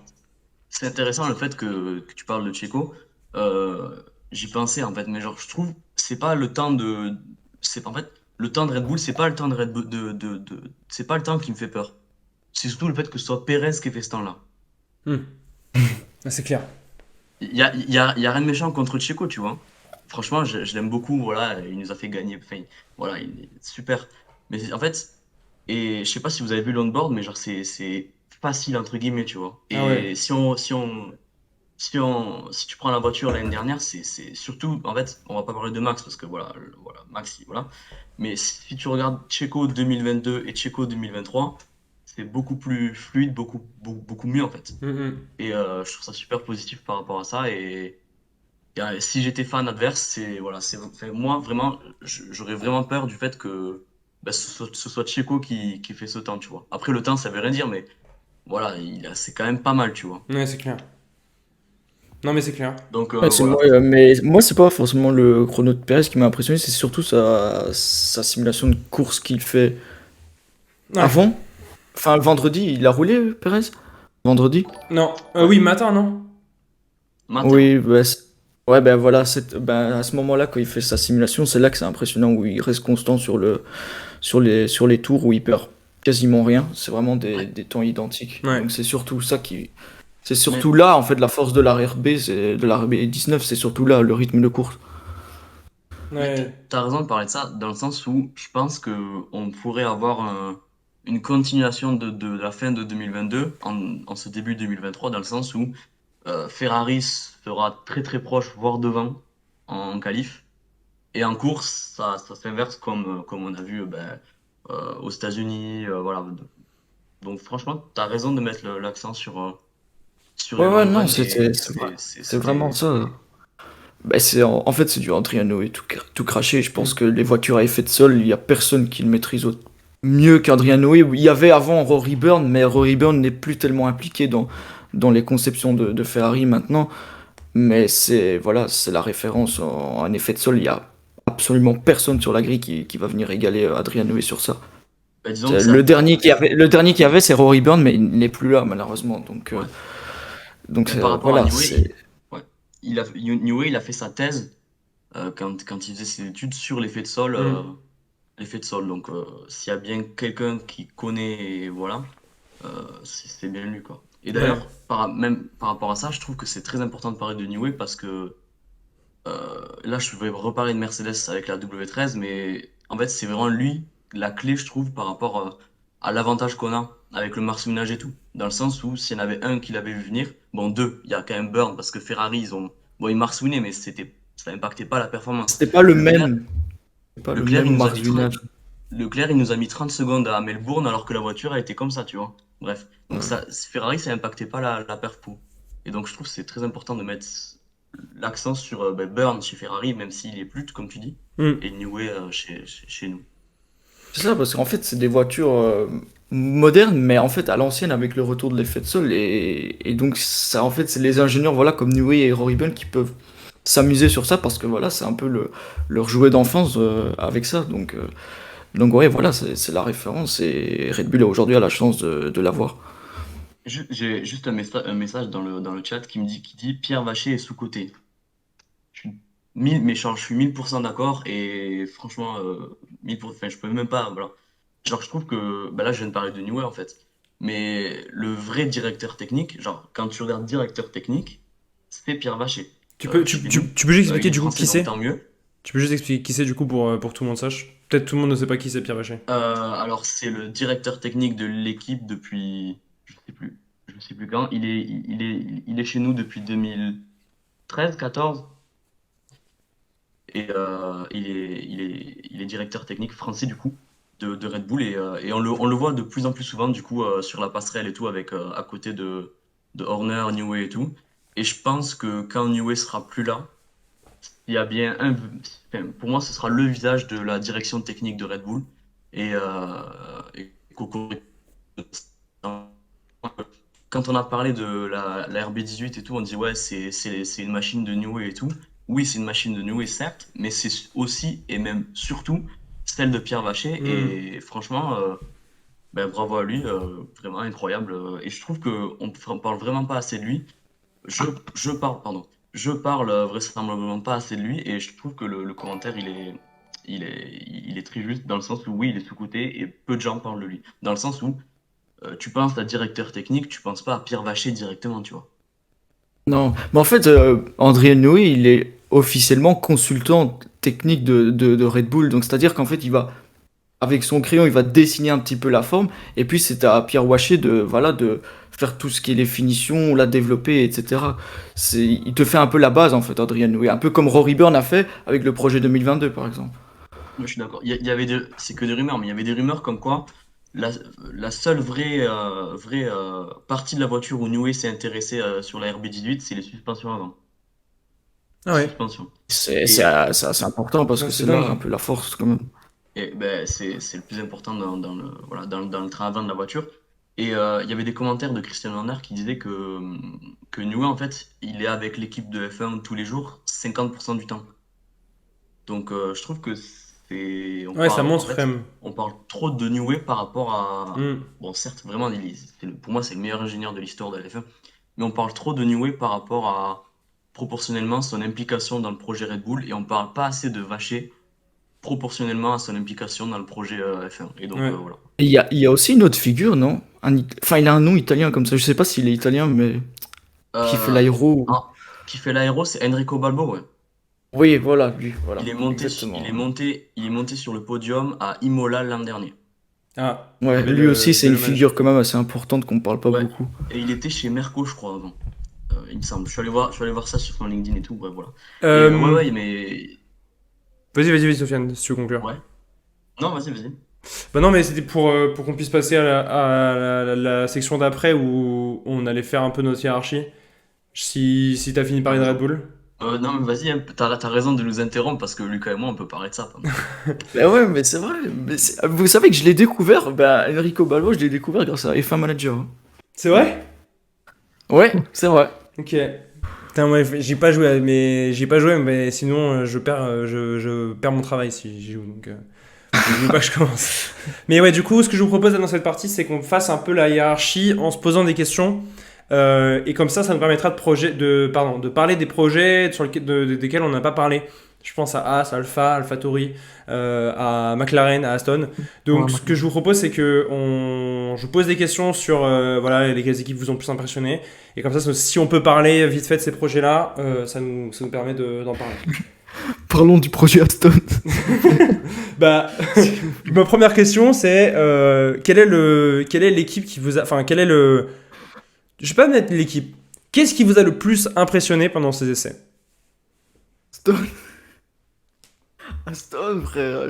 c'est intéressant le fait que tu parles de Checo. Euh, J'y pensais en fait, mais genre je trouve c'est pas le temps de c'est en fait le temps de Red Bull, c'est pas le temps de Red Bull c'est pas le temps qui me fait peur. C'est surtout le fait que ce soit Perez qui ait fait ce temps-là. Hmm. Ah, c'est clair. Il y a rien de méchant contre Checo, tu vois. Franchement, je l'aime beaucoup, voilà, il nous a fait gagner, enfin, voilà, il est super. Mais en fait, et je sais pas si vous avez vu l'onboard, mais genre c'est facile entre guillemets, tu vois. Ah ouais. Et si tu prends la voiture l'année dernière, c'est surtout, en fait, on va pas parler de Max parce que voilà, voilà, Max, voilà. Mais si tu regardes Checo 2022 et Checo 2023, c'est beaucoup plus fluide, beaucoup mieux en fait. Hmm, Et je trouve ça super positif par rapport à ça. Et si j'étais fan adverse, voilà, enfin, moi vraiment, j'aurais vraiment peur du fait que bah, ce soit Checo qui fait ce temps, tu vois. Après le temps, ça veut rien dire, mais voilà, c'est quand même pas mal, tu vois. Ouais, c'est clair. Non, mais c'est clair. Donc Ouais, voilà. mais moi, c'est pas forcément le chrono de Perez qui m'a impressionné, c'est surtout sa simulation de course qu'il fait Ouais. avant. Enfin, le vendredi, il a roulé, Perez? Vendredi? Non. Oui, matin, non? Matin. Oui, bah, ouais, ben voilà, à ce moment-là, quand il fait sa simulation, c'est là que c'est impressionnant, où il reste constant sur les tours, où il perd quasiment rien. C'est vraiment des temps identiques. Ouais. Donc c'est surtout ça c'est surtout là, en fait, la force de la RB, de la RB19, c'est surtout là, le rythme de course. Ouais. T'as raison de parler de ça, dans le sens où je pense que on pourrait avoir une continuation de la fin de 2022 en ce début 2023, dans le sens où Ferrari sera très très proche, voire devant en qualif. Et en course, ça s'inverse comme on a vu aux États-Unis. Voilà. Donc franchement, tu as raison de mettre l'accent sur Ouais, ouais, Evan non, Ocon c'est vraiment ça. Bah, en fait, c'est du Adriano et tout craché. Je pense Mm. que les voitures à effet de sol, il y a personne qui le maîtrise mieux qu'Adriano. Il y avait avant Rory Byrne, mais Rory Byrne n'est plus tellement impliqué dans les conceptions de Ferrari maintenant. Mais voilà, c'est la référence en effet de sol. Il y a absolument personne sur la grille qui va venir égaler Adriano sur ça. Bah, disons que ça. Le dernier qui avait, c'est Rory Byrne, mais il n'est plus là malheureusement. Ouais. Mais par rapport à Voilà, Newey, c'est. ouais, Newey, il a fait sa thèse quand il faisait ses études sur l'effet de sol. Mm. L'effet de sol. Donc, s'il y a bien quelqu'un qui connaît, et voilà, c'est bien lui, quoi. Et Ouais. d'ailleurs, même par rapport à ça, je trouve que c'est très important de parler de Newey parce que là, je vais reparler de Mercedes avec la W13, mais en fait, c'est vraiment lui la clé, je trouve, par rapport à l'avantage qu'on a avec le marsuinage et tout. Dans le sens où, s'il y en avait un qui l'avait vu venir, bon, deux, il y a quand même Burn parce que Ferrari, bon, ils marsouinaient, mais ça impactait pas la performance. C'était pas le Leclerc, même. C'est pas le Leclerc, même il nous a mis 30, marginage. Leclerc, il nous a mis 30 secondes à Melbourne alors que la voiture a été comme ça, tu vois. Bref. Donc Ouais. Ferrari, ça impactait pas la perf pour. Et donc je trouve que c'est très important de mettre l'accent sur Burn chez Ferrari, même s'il est plus, comme tu dis, Mm. et Newey chez nous. C'est ça, parce qu'en fait, c'est des voitures modernes, mais en fait à l'ancienne avec le retour de l'effet de sol. Et donc, ça, en fait, c'est les ingénieurs voilà, comme Newey et Rory Byrne qui peuvent s'amuser sur ça parce que voilà, c'est un peu leur jouet d'enfance avec ça. Donc ouais, voilà, c'est la référence et Red Bull aujourd'hui a la chance de l'avoir. J'ai juste un message dans le chat qui dit Pierre Vacher est sous-coté. Je suis je suis 1000% d'accord et franchement, 1000%, enfin, je peux même pas, voilà. Genre, je trouve que, bah là, je viens de parler de Newey en fait, mais le vrai directeur technique, genre, quand tu regardes directeur technique, c'est Pierre Vacher Tu peux, chez nous. tu peux juste Il expliquer est du coup français, qui donc c'est? tant mieux. Tu peux juste expliquer qui c'est du coup pour que tout le monde sache? Peut-être tout le monde ne sait pas qui c'est Pierre Vacher. Alors, c'est le directeur technique de l'équipe depuis, je sais plus quand. Il est chez nous depuis 2013, 14. Et il est directeur technique français du coup de Red Bull et on le voit de plus en plus souvent du coup sur la passerelle et tout avec à côté de Horner, Newey et tout. Et je pense que quand Newey sera plus là, il y a bien enfin, pour moi ce sera le visage de la direction technique de Red Bull et Coco. Quand on a parlé de la RB18 et tout, on dit ouais, c'est une machine de Newey et tout. Oui, c'est une machine de Newey, certes, mais c'est aussi et même surtout celle de Pierre Vacher. Mm. Et franchement, ben, bravo à lui, vraiment incroyable. Et je trouve qu'on parle vraiment pas assez de lui. Je parle, pardon, je parle vraisemblablement pas assez de lui et je trouve que le commentaire il est très juste dans le sens où oui, il est sous-coté et peu de gens parlent de lui. Dans le sens où tu penses à directeur technique, tu penses pas à Pierre Vacher directement, tu vois. Non, mais en fait, André Newey, il est officiellement consultant technique de Red Bull. Donc, c'est-à-dire qu'en fait, avec son crayon, il va dessiner un petit peu la forme. Et puis, c'est à Pierre Waché voilà, de faire tout ce qui est les finitions, la développer, etc. Il te fait un peu la base, en fait, Adrien Newey. Un peu comme Rory Byrne a fait avec le projet 2022, par exemple. Moi, je suis d'accord. C'est que des rumeurs, mais il y avait des rumeurs comme quoi la, la seule vraie partie de la voiture où Newey s'est intéressé sur la RB18, c'est les suspensions avant. Ah Les ouais. suspensions. C'est Et, assez important parce Ouais, que c'est c'est là un dingue. peu la force, quand même. ben, c'est le plus important voilà, dans le train avant de la voiture. Et il y avait des commentaires de Christian Horner qui disaient que Newey, en fait, il est avec l'équipe de F1 tous les jours, 50% du temps. Donc je trouve que Ouais, ça en montre quand fait, même. on parle trop de Newey par rapport à, Mm. bon certes vraiment pour moi c'est le meilleur ingénieur de l'histoire de la F1, mais on parle trop de Newey par rapport à proportionnellement son implication dans le projet Red Bull et on parle pas assez de Vacher proportionnellement à son implication dans le projet F1. Et donc Ouais. voilà. Et il y a aussi une autre figure, non? Enfin, il a un nom italien comme ça. Je sais pas s'il est italien, mais qui fait Euh, l'aéro. qui fait l'aéro, c'est Enrico Balbo, ouais. Oui, voilà, lui, voilà. Il est monté, Exactement. il est monté sur le podium à Imola l'an dernier. Ah, Ouais, bel, lui aussi, c'est bel une hommage. figure quand même assez importante qu'on parle pas Ouais. beaucoup. Et il était chez Merco, je crois, avant. Il me semble. Je suis allé voir ça sur son LinkedIn et tout. Ouais, voilà. Et ouais, Euh, ouais, mais. vas-y, Sofiane, si tu veux conclure. Ouais. Non, vas-y, vas-y. Bah non, mais c'était pour qu'on puisse passer à la section d'après où on allait faire un peu notre hiérarchie. Si t'as fini de parler de Red Bull. Non, mais vas-y, hein, t'as raison de nous interrompre parce que Lucas et moi, on peut parler de ça pendant. Bah ouais, mais c'est vrai. Vous savez que je l'ai découvert, bah, Enrico Balbo, je l'ai découvert grâce à F1 Manager, hein. C'est vrai? Ouais, c'est vrai. Ok. Putain, ouais, j'ai pas joué, mais sinon je perds mon travail si j'y joue. Donc, je veux pas que je commence. Mais ouais, du coup, ce que je vous propose dans cette partie, c'est qu'on fasse un peu la hiérarchie en se posant des questions. Et comme ça nous permettra de parler des projets desquels on n'a pas parlé. Je pense à Haas, Alpha, AlphaTauri, à McLaren, à Aston. Donc, Ouais, ce que je vous propose, c'est que je vous pose des questions sur voilà, lesquelles équipes vous ont plus impressionné. Et comme ça, si on peut parler vite fait de ces projets-là, ça nous permet d'en parler. Parlons du projet Aston. Bah, ma première question, c'est quelle est l'équipe qui vous a. Enfin, quel est le. Je vais pas mettre l'équipe. Qu'est-ce qui vous a le plus impressionné pendant ces essais? Aston. Aston, frère.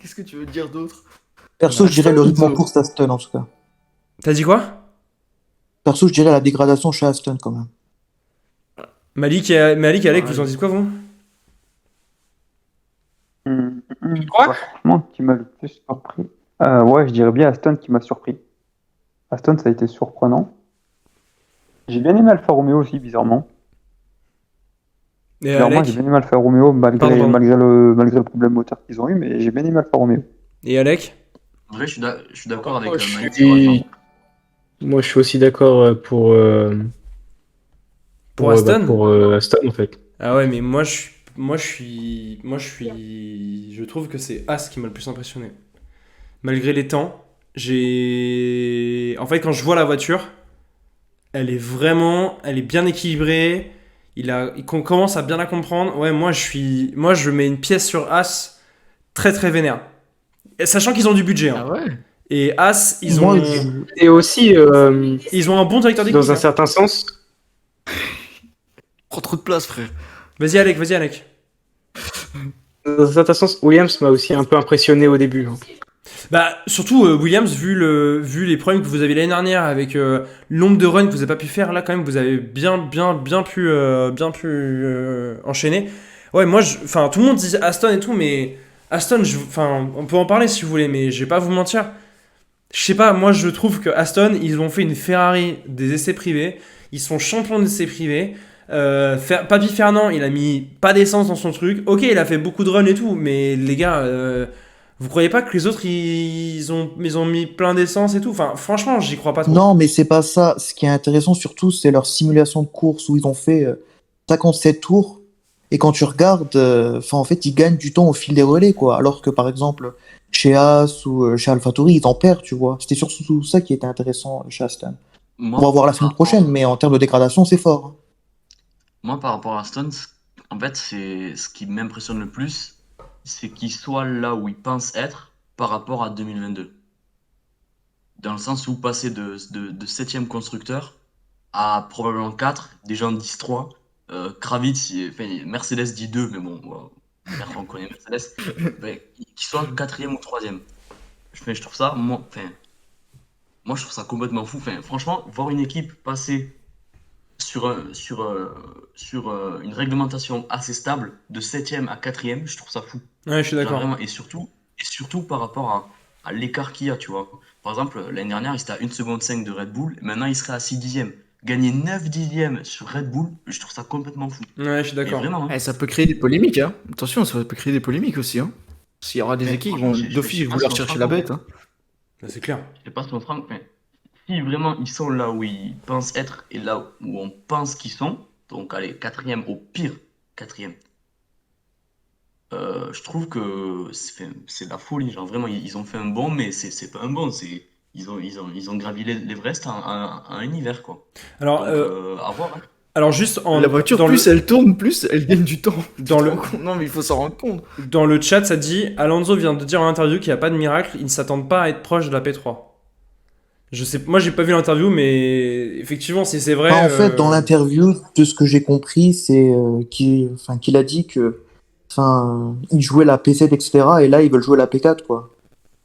Qu'est-ce que tu veux dire d'autre? Perso, je dirais le rythme en Aston, course d'Aston en tout cas. T'as dit quoi? Perso, je dirais la dégradation chez Aston quand même. Malik et Alec, vous en pareil. dites quoi, vous? Quoi? Franchement, qui m'a le plus surpris. Ouais, je dirais bien Aston qui m'a surpris. Aston, ça a été surprenant. J'ai bien aimé Alfa Romeo aussi, bizarrement. Et Bizarrement, j'ai Alec? bien aimé Alfa Romeo Pardon. malgré le problème moteur qu'ils ont eu, mais j'ai bien aimé Alfa Romeo. Et Alec? En vrai, je suis d'accord avec Moi, je Malik sur Alpha. suis... Moi, je suis aussi d'accord Pour Aston? pour Aston, en fait. Ah ouais, mais je trouve que c'est As qui m'a le plus impressionné. Malgré les temps, en fait, quand je vois la voiture, elle est bien équilibrée. On commence à bien la comprendre. Ouais, moi, je mets une pièce sur As très très vénère. Et sachant qu'ils ont du budget, hein. Ah ouais? Et As, Moi, Et aussi, ils ont un bon directeur d'équipe, dans un hein. certain sens, Prends trop de place, frère. Vas-y, Alec. Williams m'a aussi un peu impressionné au début, hein. Bah, surtout Williams, vu les problèmes que vous avez l'année dernière avec le nombre de runs que vous n'avez pas pu faire, là quand même, vous avez bien pu enchaîner. Ouais, enfin, tout le monde dit Aston et tout, mais Aston, enfin, on peut en parler si vous voulez, mais je vais pas vous mentir. Je sais pas, moi je trouve que Aston, ils ont fait une Ferrari des essais privés. Ils sont champions d'essais privés. Papy Fernand, il a mis pas d'essence dans son truc. Ok, il a fait beaucoup de runs et tout, mais les gars, vous croyez pas que les autres ils ont mis plein d'essence et tout? Enfin, franchement, j'y crois pas trop. non, mais c'est pas ça. Ce qui est intéressant surtout, c'est leur simulation de course où ils ont fait 57 tours. Et quand tu regardes, enfin, en fait, ils gagnent du temps au fil des relais, quoi. Alors que, par exemple, chez Haas ou chez AlphaTauri, ils en perdent, tu vois. C'était surtout ça qui était intéressant chez Aston. On va voir la semaine prochaine, mais en termes de dégradation, c'est fort, hein. Moi, par rapport à Aston, en fait, c'est ce qui m'impressionne le plus, c'est qu'ils soient là où ils pensent être par rapport à 2022. Dans le sens où passer de 7e constructeur à probablement 4, des gens disent 3. Kravitz, enfin, Mercedes dit 2, mais bon, on connaît Mercedes. Ben, qu'il soit 4e ou 3e. Je trouve ça, moi, je trouve ça complètement fou. Enfin, franchement, voir une équipe passer sur une réglementation assez stable de 7e à 4e, je trouve ça fou. Ouais, je suis Genre d'accord. vraiment, et surtout par rapport à l'écart qu'il y a, tu vois. Par exemple, l'année dernière, il était à 1 seconde 5 de Red Bull, et maintenant il serait à 6 dixièmes. Gagner 9 dixièmes sur Red Bull, je trouve ça complètement fou. Ouais, je suis Mais d'accord. vraiment, hein. Eh, ça peut créer des polémiques, hein. Attention, ça peut créer des polémiques aussi, hein. S'il y aura des Mais équipes qui franchement, vont je sais d'office pas vouloir si on chercher fera la pas. bête, hein. Bah, c'est clair. Je sais pas si on fera, mais si vraiment ils sont là où ils pensent être et là où on pense qu'ils sont, donc allez, 4e au pire, 4e. Je trouve que c'est de la folie. Genre vraiment, ils ont fait un bond, mais c'est pas un bond. Ils ont gravi l'Everest en un hiver, quoi. Alors, Donc, à voir, hein. Alors juste La voiture, dans plus elle tourne, plus elle gagne du temps. Dans le- Non, mais il faut s'en rendre compte. dans le chat, ça dit Alonso vient de dire en interview qu'il n'y a pas de miracle, ils ne s'attendent pas à être proche de la P3. Je sais, moi j'ai pas vu l'interview, mais effectivement, si c'est vrai. Enfin, en fait, dans l'interview, de ce que j'ai compris, c'est qu'il a dit que il jouait la P7, etc. Et là, ils veulent jouer la P4, quoi.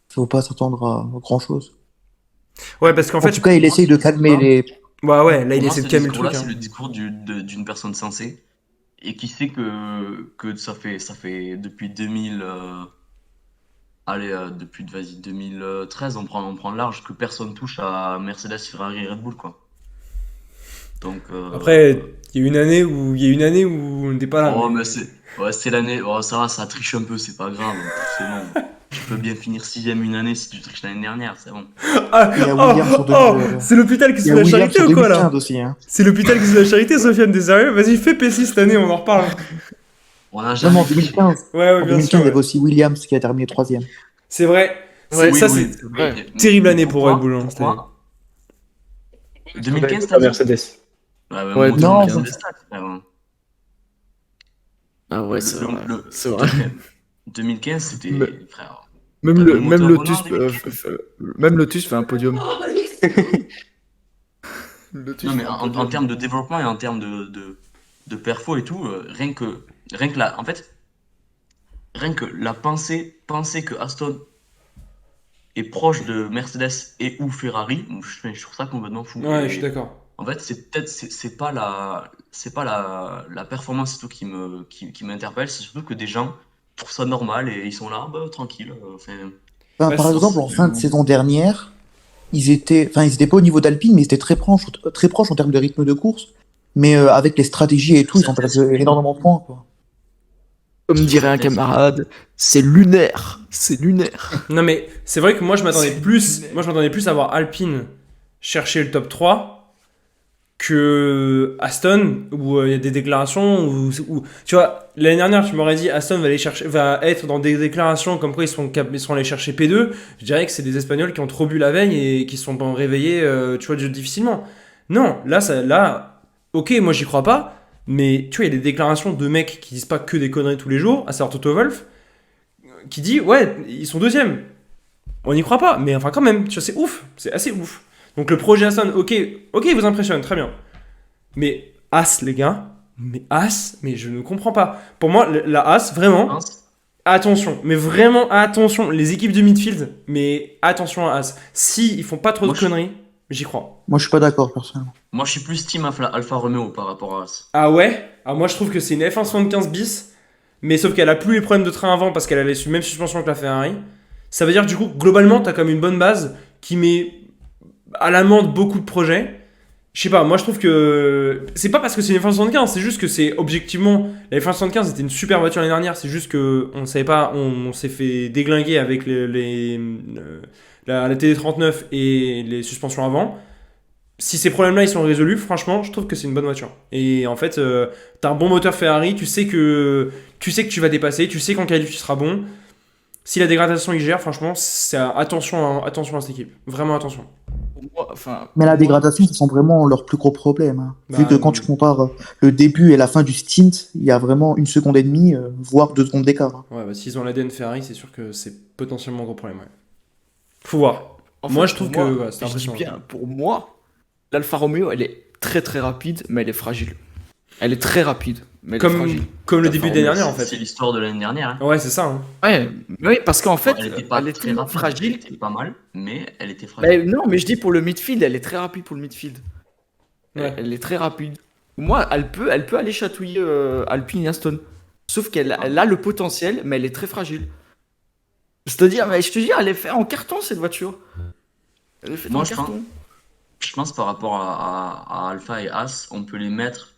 Faut pas s'attendre à grand-chose. Ouais, parce qu'en En fait, tout cas, il moi, essaye de c'est calmer ça. les. ouais, là il Pour moi, essaie ce de calmer le discours-là, truc. c'est Hein. le discours d'une personne sensée et qui sait que ça fait depuis 2000, depuis vas-y, 2013, on prend large que personne touche à Mercedes, Ferrari et Red Bull, quoi. Donc, Après, il y a une année où on n'était pas là. oh, mais- mais c'est l'année, oh, ça va, ça triche un peu, c'est pas grave, c'est bon. Tu peux bien finir 6ème une année si tu triches l'année dernière, c'est bon. Ah, Il y a Williams sur c'est l'hôpital qui Il se y a fait la Williams charité sur ou quoi là 2015 aussi, hein. C'est l'hôpital qui se fait la charité, Sofiane, t'es sérieux? Vas-y, fais P6 cette année, on en reparle. On a Non, jamais mais en triché. 2015. Ouais, En bien 2015, sûr. il y avait aussi Williams qui a terminé 3ème. C'est vrai. Ouais, ça, Oui, c'est oui, mais terrible année pour pourquoi- Red Bull. Hein, pourquoi 2015, Pas t'as dit? Mercedes. Ouais, Ouais, moi, non, c'est non. des stats, frère, hein. Ah ouais, c'est vrai. C'est vrai. 2015, c'était. Mais- Frère. Même, T'as le, le même, moteur Lotus, Renault en 2015. même Lotus fait un podium. Lotus Non, mais fait un en podium. termes de développement et en termes de perfo et tout, rien que la. En fait, rien que la penser que Aston est proche de Mercedes et ou Ferrari, je trouve ça complètement fou. Ouais, Et je suis d'accord. en fait, c'est pas la performance et tout qui m'interpelle, c'est surtout que des gens trouvent ça normal et ils sont là, bah, tranquille. Enfin, Bah, par c'est- exemple, en fin de saison dernière, ils étaient pas au niveau d'Alpine, mais ils étaient très proches en termes de rythme de course. Mais avec les stratégies et tout, ils ont perdu énormément de points, quoi. Comme dirait un camarade, c'est lunaire. C'est lunaire. Non, mais c'est vrai que moi je m'attendais C'est plus. lunaire. Moi je m'attendais plus à voir Alpine chercher le top 3 que Aston, où il y a des déclarations où- tu vois, l'année dernière tu m'aurais dit Aston va être dans des déclarations comme quoi ils seront allés chercher P2. Je dirais que c'est des Espagnols qui ont trop bu la veille et qui se sont pas réveillés, tu vois, difficilement. Non, là, ok, moi j'y crois pas, mais tu vois, il y a des déclarations de mecs qui disent pas que des conneries tous les jours, à savoir Toto Wolff, qui dit ouais, ils sont deuxièmes. On n'y croit pas, mais enfin quand même, tu vois, c'est ouf, c'est assez ouf. Donc le projet Aston, ok, il vous impressionne, très bien. Mais As, les gars, mais je ne comprends pas. Pour moi, la As, vraiment, attention, mais vraiment attention, les équipes de midfield, mais attention à As. Si ils font pas trop Moi, de je- conneries, j'y crois. Moi, je suis pas d'accord, personnellement. Moi, je suis plus team Alfa Romeo par rapport à As. Ah ouais? Ah moi je trouve que c'est une F175 bis, mais sauf qu'elle a plus les problèmes de train avant parce qu'elle a les mêmes suspensions que la Ferrari. Ça veut dire du coup, globalement, t'as comme une bonne base qui met à l'amende beaucoup de projets. Je sais pas, moi je trouve que c'est pas parce que c'est une F175, c'est juste que c'est objectivement la F175 était une super voiture l'année dernière, c'est juste que on savait pas, on s'est fait déglinguer avec la TD39 et les suspensions avant. Si ces problèmes-là ils sont résolus, franchement, je trouve que c'est une bonne voiture. Et en fait, t'as un bon moteur Ferrari, tu sais que tu vas dépasser, tu sais qu'en qualif tu seras bon. Si la dégradation il gère, franchement, attention à cette équipe, vraiment attention. Pour moi, enfin, Mais la pour moi, dégradation, ce sont vraiment leur plus gros problème, hein. Bah, Vu que quand tu compares le début et la fin du stint, il y a vraiment 1 seconde et demie, voire 2 secondes d'écart, hein. Ouais, bah, s'ils ont l'ADN Ferrari, c'est sûr que c'est potentiellement un gros problème. Ouais. Faut voir. en Moi, fait, je trouve pour moi, que ouais, c'est je dis impressionnant. bien, pour moi, l'Alfa Romeo, elle est très très rapide, mais elle est fragile. Elle est très rapide, mais elle est fragile. Comme le La début de Ferrari, l'année dernière, en C'est fait. l'histoire de l'année dernière. Hein. Ouais, c'est ça. Hein. Ouais, oui, parce qu'en fait, Bon, elle était pas elle est très tellement rapide, elle fragile. était pas mal, mais elle était fragile. Mais non, mais je dis pour le midfield, elle est très rapide pour le midfield. Ouais. Elle est très rapide. Moi, elle peut aller chatouiller Alpine et Aston. Sauf elle a le potentiel, mais elle est très fragile. C'est-à-dire, mais je te dis, elle est faite en carton cette voiture. Elle est faite Moi, en je carton. Je pense par rapport à Alpha et As, on peut les mettre.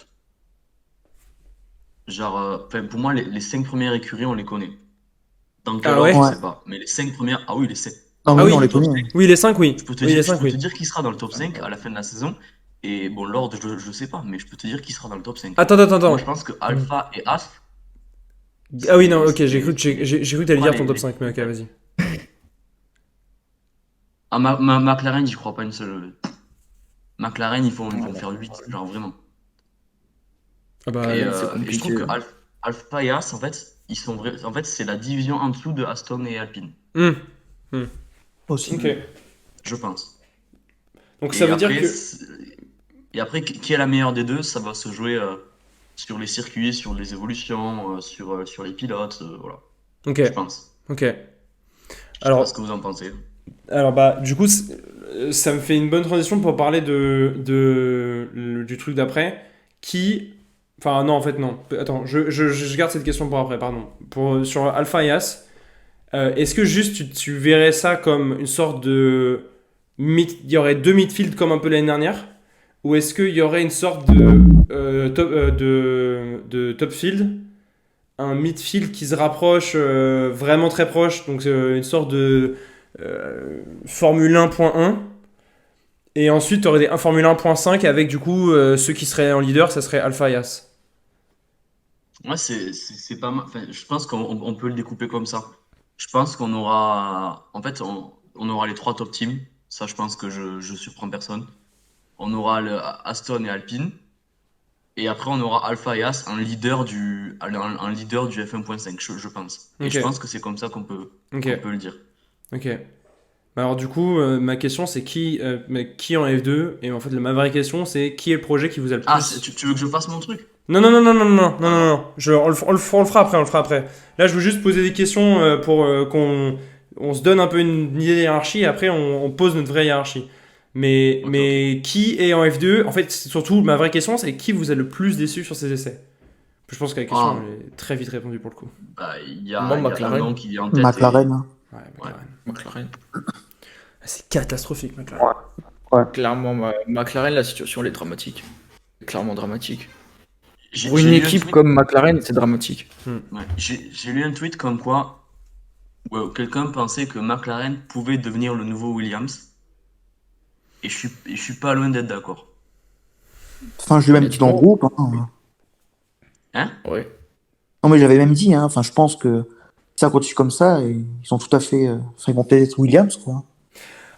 Genre, enfin, pour moi, les 5 premières écuries, on les connaît. Dans quel Ah ordre, ouais? je Ouais. sais pas. Mais les 5 premières, ah oui, les 7. Non, Ah oui, oui, on les top connaît. 5. Oui, les 5, oui. Je peux te Oui, dire, les je 5, peux te oui. dire qui sera dans le top 5 à la fin de la saison. Et bon, l'ordre, je sais pas, mais je peux te dire qui sera dans le top 5. Attends. Moi, je pense que Alpha et As. Ah oui, non, ok, c'est- j'ai cru que t'allais Ouais, dire ton top les- 5, mais ok, vas-y. Ah, McLaren, j'y crois pas une seule. McLaren, ils vont faire 8, genre vraiment. Ah bah, Et, c'est et je trouve compliqué. que Alpha et As, en fait, en fait, c'est la division en dessous de Aston et Alpine, hmm, hmm, Aussi. ok. je pense. Donc ça Et veut dire après, que. qui est la meilleure des deux, ça va se jouer sur les circuits, sur les évolutions, sur les pilotes, voilà, Ok, je pense. ok. Je sais pas ce Alors, que vous en pensez. alors bah, du coup, ça me fait une bonne transition pour parler du truc d'après. Qui. Enfin, non, en fait, non. Attends, je garde cette question pour après, pardon. Sur Alpha et As, est-ce que juste tu verrais ça comme une sorte de. Il y aurait deux midfields comme un peu l'année dernière? Ou est-ce qu'il y aurait une sorte de top field, un midfield qui se rapproche vraiment très proche, donc une sorte de Formule 1.1, et ensuite tu aurais un Formule 1.5 avec du coup ceux qui seraient en leader, ça serait Alpha et As. Ouais, c'est pas mal. Enfin, je pense qu'on peut le découper comme ça. Je pense qu'on aura, en fait, on aura les trois top teams. Ça, je pense que je surprends personne. On aura le Aston et Alpine. Et après, on aura Alpha et As, un leader du F1.5, je pense. Et Ok, je pense que c'est comme ça ok, qu'on peut le dire. ok. Alors du coup, ma question c'est qui en F2? Et en fait, ma vraie question c'est qui est le projet qui vous a le Ah, plus. tu veux que je fasse mon truc? Non, non, non, non, non, non, non, non, Alors, non. On le fera après, on le fera après. Là, je veux juste poser des questions pour qu'on on se donne un peu une idée de hiérarchie et après on pose notre vraie hiérarchie. Mais, ok, ok. mais qui est en F2? En fait, surtout, ma vraie question c'est qui vous a le plus déçu sur ces essais? Je pense que la question Ah, elle est très vite répondue pour le coup. bah, Moi, il y a un nom McLaren. qui vient en tête et McLaren, hein. Ouais, ouais. McLaren. McLaren. Ah, c'est catastrophique, McLaren. Ouais. Clairement, McLaren, la situation elle est dramatique. Clairement dramatique. Pour J'ai une lu un équipe tweet, comme McLaren, c'est dramatique. ouais, j'ai lu un tweet comme quoi ouais, quelqu'un pensait que McLaren pouvait devenir le nouveau Williams et je suis pas loin d'être d'accord. Enfin, je l'ai même dit dans le Honnêtement, groupe, oui. hein. Hein? Ouais. Non, mais j'avais même dit, hein. Enfin, je pense que ça continue comme ça, et ils sont tout à fait. Enfin, ils vont peut-être être Williams, quoi.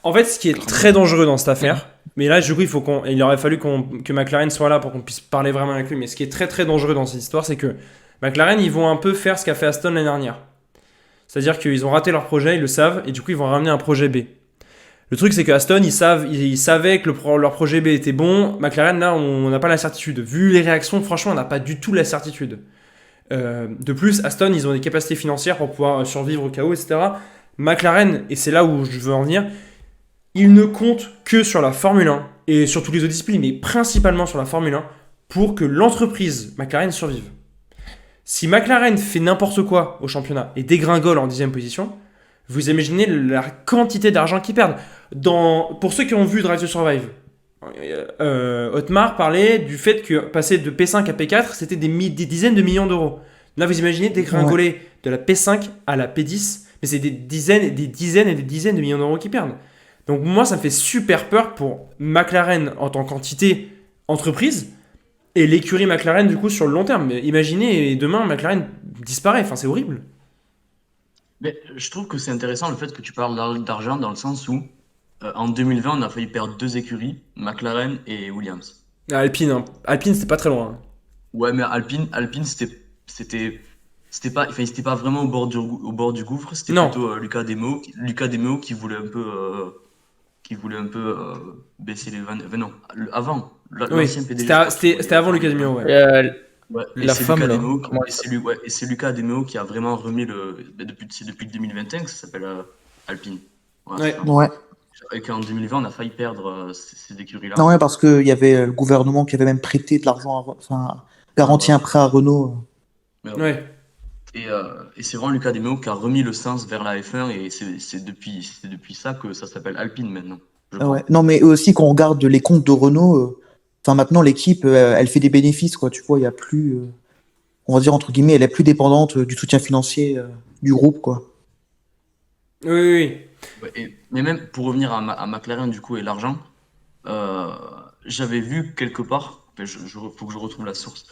En fait, ce qui est Clairement. très dangereux dans cette affaire, mais là, du coup, il aurait fallu que McLaren soit là pour qu'on puisse parler vraiment avec lui. Mais ce qui est très très dangereux dans cette histoire, c'est que McLaren, ils vont un peu faire ce qu'a fait Aston l'année dernière. C'est-à-dire qu'ils ont raté leur projet, ils le savent, et du coup, ils vont ramener un projet B. Le truc, c'est que Aston, ils savaient que leur projet B était bon. McLaren, là, on n'a pas la certitude. Vu les réactions, franchement, on n'a pas du tout la certitude. De plus, Aston, ils ont des capacités financières pour pouvoir survivre au chaos, etc. McLaren, et c'est là où je veux en venir, ils ne comptent que sur la Formule 1 et sur tous les autres disciplines, mais principalement sur la Formule 1 pour que l'entreprise McLaren survive. Si McLaren fait n'importe quoi au championnat et dégringole en 10e position, vous imaginez la quantité d'argent qu'ils perdent. Pour ceux qui ont vu Drive to Survive, Otmar parlait du fait que passer de P5 à P4, c'était des dizaines de millions d'euros. Là, vous imaginez dégringoler de la P5 à la P10, mais c'est des dizaines et des dizaines et des dizaines de millions d'euros qu'ils perdent. Donc moi, ça me fait super peur pour McLaren en tant qu'entité entreprise et l'écurie McLaren du coup sur le long terme. Mais imaginez demain McLaren disparaît, enfin c'est horrible. Mais je trouve que c'est intéressant le fait que tu parles d'argent dans le sens où en 2020, on a failli perdre deux écuries, McLaren et Williams. Alpine, hein. Alpine c'était pas très loin, hein. Ouais, mais Alpine, c'était, c'était pas vraiment au bord du gouffre. C'était Non, plutôt Luca Demeo qui voulait un peu baisser les vannes. Enfin, non, avant, oui, l'ancien PDG, je sais pas qui c'était voulait avant faire Lucas les vannes. Demio, ouais. Ouais, et La c'est Luca femme là, Demeo, comment elle et c'est Luca Demeo qui a vraiment remis c'est depuis 2021 que ça s'appelle Alpine. Voilà, c'est Ouais. ça. Ouais. Et qu'en 2020, on a failli perdre ces Non, écuries-là. ouais, parce qu'il y avait le gouvernement qui avait même prêté de l'argent, enfin, Ah, garanti un voilà. prêt à Renault. Mais, Ouais. et c'est vraiment Luca Demeo qui a remis le sens vers la F1 et c'est depuis ça que ça s'appelle Alpine maintenant, je Ah ouais. crois. Non, mais aussi, quand on regarde les comptes de Renault, enfin, maintenant, l'équipe, elle fait des bénéfices, quoi. Tu vois, il y a plus, on va dire, entre guillemets, elle est plus dépendante du soutien financier du groupe, quoi. Oui, oui, oui. Ouais, mais même pour revenir à McLaren du coup et l'argent, euh, j'avais vu quelque part, enfin, faut que je retrouve la source,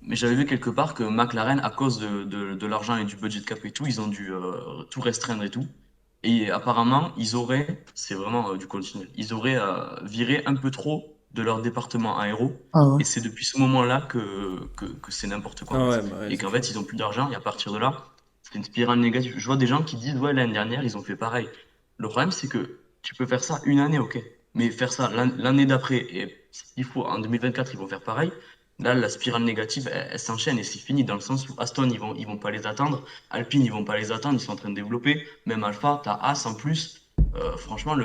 mais j'avais vu quelque part que McLaren, à cause de l'argent et du budget cap et tout, ils ont dû tout restreindre et tout. Et apparemment, c'est vraiment du conditionnel, ils auraient viré un peu trop de leur département aéro. Ah ouais. Et c'est depuis ce moment-là que c'est n'importe quoi. Ah En ouais, fait. bah ouais, Et qu'en fait, ils ont plus d'argent. Et à partir de là, c'est une spirale négative. Je vois des gens qui disent, ouais, l'année dernière, ils ont fait pareil. Le problème, c'est que tu peux faire ça une année, ok. Mais faire ça l'année d'après, et s'il faut, en 2024, ils vont faire pareil. Là, la spirale négative, elle s'enchaîne et c'est fini dans le sens où Aston, ils vont pas les attendre. Alpine, ils vont pas les attendre. Ils sont en train de développer. Même Alpha, t'as As en plus. Franchement,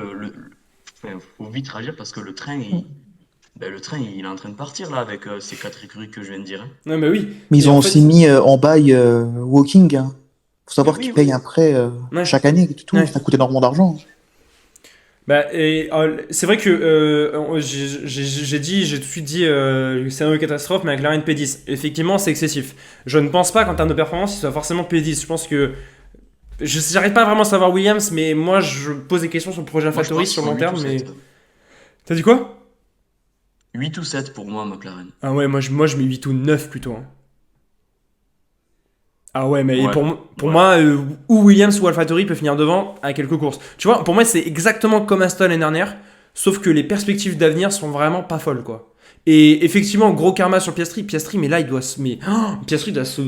enfin, faut vite réagir parce que le train, il est en train de partir là avec ces 4 écuries que je viens de dire. Hein. non, mais oui. Mais ils Et ont en aussi fait, mis en bail Walking. Hein. Faut Mais savoir oui, qu'ils payent oui. un prêt ouais, chaque année et tout. ouais. Ça coûte énormément d'argent. Bah, et, c'est vrai que j'ai tout de suite dit scénario catastrophe, mais McLaren P10. Effectivement, c'est excessif. Je ne pense pas qu'en termes de performance, il soit forcément P10. Je pense que. J'arrive pas vraiment à savoir Williams, mais moi, je pose des questions sur le projet Moi, je AlphaTauri pense sur qu'ils le sont long 8 ou terme, mais. 7. T'as dit quoi? 8 ou 7 pour moi, McLaren. Ah ouais, moi je mets 8 ou 9 plutôt. Hein. Ah ouais, mais Ouais, pour ouais. moi, ou Williams ou AlphaTauri peut finir devant à quelques courses. Tu vois, pour moi, c'est exactement comme Aston l'année dernière, sauf que les perspectives d'avenir sont vraiment pas folles, quoi. Et effectivement, gros karma sur Piastri. Piastri, mais là, il doit se. Piastri doit se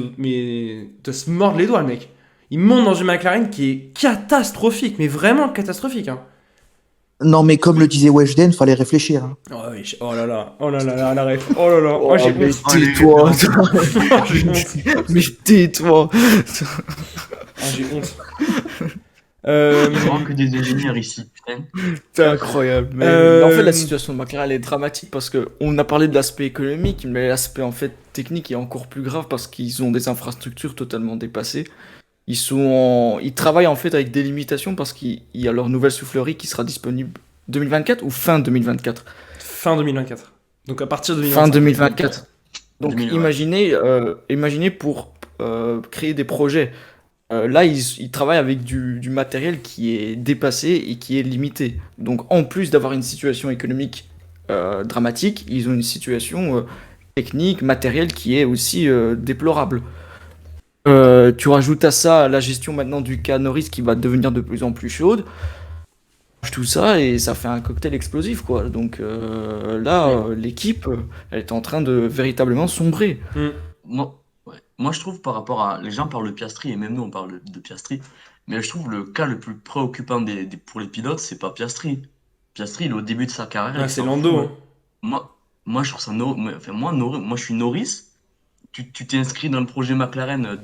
mordre les doigts, le mec. Il monte dans une McLaren qui est catastrophique, mais vraiment catastrophique. Hein. Non, mais comme le disait Weshden, fallait réfléchir. Hein. Oh, oui, oh là là, la ref. Oh là là, oh, j'ai mais honte. tais-toi. J'ai honte. Mais tais-toi. Ah, j'ai honte. Il manque que des ingénieurs ici, putain. C'est incroyable. Mais Euh, en fait, la situation de McLaren elle est dramatique parce que on a parlé de l'aspect économique, mais l'aspect en fait technique est encore plus grave parce qu'ils ont des infrastructures totalement dépassées. Ils travaillent en fait avec des limitations parce qu'il y a leur nouvelle soufflerie qui sera disponible 2024 ou fin 2024. Fin 2024. Donc à partir de Fin 2025. 2024. Donc 2000, ouais. imaginez pour créer des projets. Là, ils travaillent avec du matériel qui est dépassé et qui est limité. Donc, en plus d'avoir une situation économique dramatique, ils ont une situation technique, matérielle qui est aussi déplorable. Tu rajoutes à ça la gestion maintenant du cas Norris qui va devenir de plus en plus chaude. Tout ça et ça fait un cocktail explosif, quoi. Donc l'équipe, elle est en train de véritablement sombrer. Moi, je trouve par rapport à. Les gens parlent de Piastri et même nous, on parle de Piastri. Mais je trouve le cas le plus préoccupant pour les pilotes, c'est pas Piastri. Piastri, il est au début de sa carrière, Ah, il c'est s'en Lando. fout. Hein. Moi, je trouve ça. Enfin, moi, je suis Norris. Tu t'es inscrit dans le projet McLaren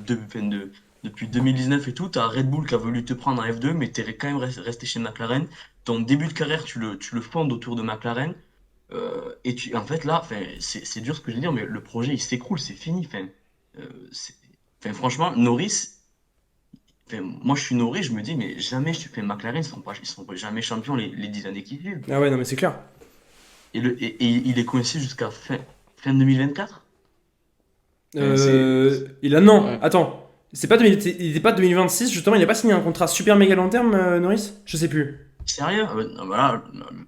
depuis 2019 et tout. T'as Red Bull qui a voulu te prendre en F2, mais t'es quand même resté chez McLaren. Ton début de carrière, tu le fondes autour de McLaren. En fait, là, enfin, c'est dur ce que je veux dire, mais le projet, il s'écroule, c'est fini. Euh, c'est- franchement, Norris, moi, je suis Norris, je me dis, mais jamais je fais McLaren, ils seront pas jamais champions les 10 années qui suivent. Ah ouais, non, mais c'est clair. Et il est coincé jusqu'à fin 2024. C'est. Il a. Non, Ouais. attends. Il était pas 2026, justement, il a pas signé un contrat super méga long terme, Norris? Je sais plus. Sérieux? Ah ouais, non, voilà,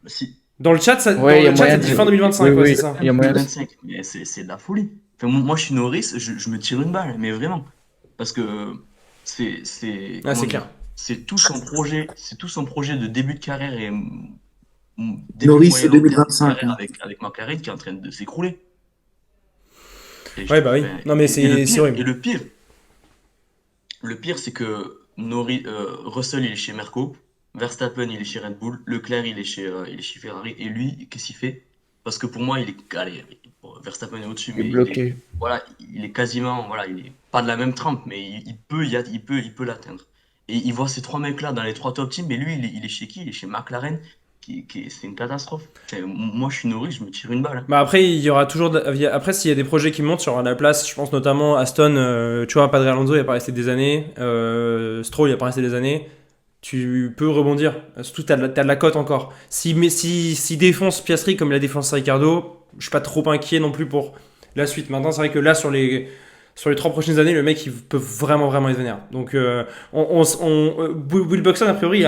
si. Dans le chat, Ouais, dans il y a le chat, moyen ça dit de- fin 2025, oui, ouais, oui, c'est ça. il y a moyen de- 2025. Mais c'est de la folie. Enfin, moi, je suis Norris, je me tire une balle, mais vraiment. Parce que Ah, comment c'est dire, clair. c'est tout son projet de début de carrière et début Norris, moyen c'est long terme de 2025. carrière Hein. avec McLaren qui est en train de s'écrouler. Ouais, bah oui. Non, mais c'est horrible. Et le pire, c'est que Russell, il est chez Merco, Verstappen, il est chez Red Bull, Leclerc, il est chez Ferrari, et lui, qu'est-ce qu'il fait? Parce que pour moi, allez, bon, Verstappen est au-dessus, Il est mais bloqué. voilà, il est quasiment, voilà, il est pas de la même trempe, mais il peut l'atteindre. Et il voit ces 3 mecs-là dans les 3 top teams, mais lui, il est chez qui? Il est chez McLaren, c'est une catastrophe. Enfin, moi, je suis Norris, je me tire une balle. Hein. Bah après, il y aura toujours. Après, s'il y a des projets qui montent sur la place, je pense notamment Aston, tu vois, Padre Alonso, il a pas resté des années. Stroll, il a pas resté des années. Tu peux rebondir. Surtout, t'as de la cote encore. Si défonce Piastri comme il a défoncé Ricardo, je suis pas trop inquiet non plus pour la suite. Maintenant, c'est vrai que là, sur les 3 prochaines années, le mec, il peut vraiment être vénère. Donc, Will Buxton, a priori,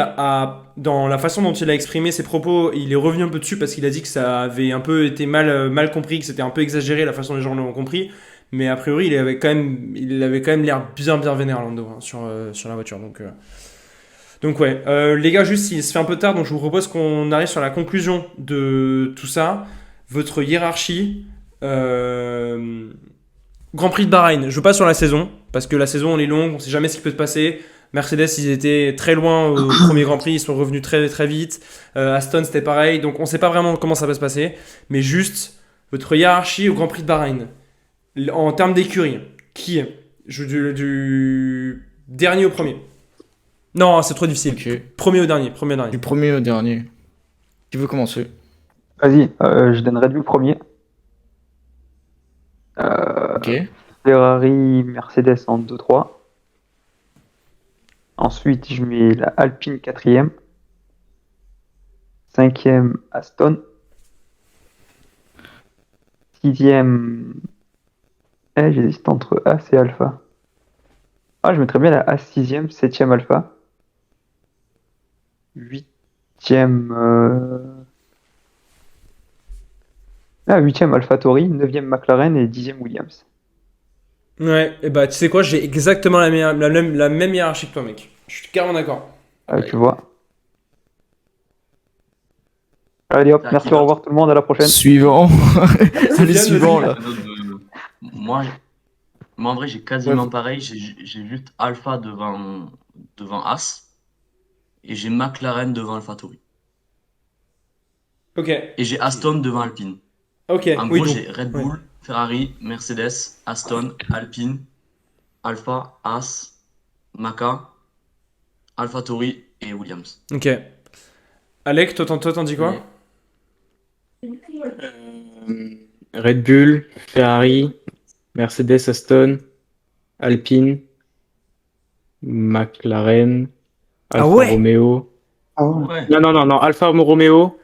dans la façon dont il a exprimé ses propos, il est revenu un peu dessus parce qu'il a dit que ça avait un peu été mal compris, que c'était un peu exagéré la façon dont les gens l'ont compris. Mais a priori, il avait quand même l'air bien vénère, Lando, hein, sur la voiture. Donc ouais, les gars, juste, il se fait un peu tard, donc je vous propose qu'on arrive sur la conclusion de tout ça. votre hiérarchie Grand Prix de Bahreïn. Je veux pas sur la saison, parce que la saison elle est longue, on sait jamais ce qui peut se passer. Mercedes, ils étaient très loin au premier Grand Prix, ils sont revenus très très vite. Aston, c'était pareil, donc on sait pas vraiment comment ça va se passer. Mais juste, votre hiérarchie au Grand Prix de Bahreïn, en termes d'écurie, qui du dernier au premier? Non, c'est trop difficile. Ok. Premier au dernier, premier au dernier. Du premier au dernier. Qui veut commencer? Vas-y, je donne Red Bull premier. Ok. Ferrari, Mercedes en 2-3. Ensuite, je mets la Alpine 4ème. 5ème, Aston. 6ème, j'hésite entre As et Alpha. Ah, je mettrais bien la As 6ème, 7ème Alpha. 8ème... 8ème AlphaTauri, 9ème McLaren et 10ème Williams. Ouais, et bah tu sais quoi, j'ai exactement la même hiérarchie que toi, mec. Je suis carrément d'accord. Tu vois. Allez hop, Ah, merci, qui au va. revoir tout le monde, à la prochaine. Suivant. Allez, Yann, suivant vas-y. là. Moi, en vrai, j'ai quasiment pareil. J'ai juste Alpha devant As. Et j'ai McLaren devant AlphaTauri. Ok, Et j'ai Aston devant Alpine. ok, En oui, gros, donc, j'ai Red ouais. Bull, Ferrari, Mercedes, Aston, Alpine, Alpha, As, Maca, AlphaTauri et Williams. Ok. Alec, toi t'en dis quoi? Red Bull, Ferrari, Mercedes, Aston, Alpine, McLaren, Alfa Ah ouais Romeo. Ah ouais. Ouais. Non, Alfa Romeo,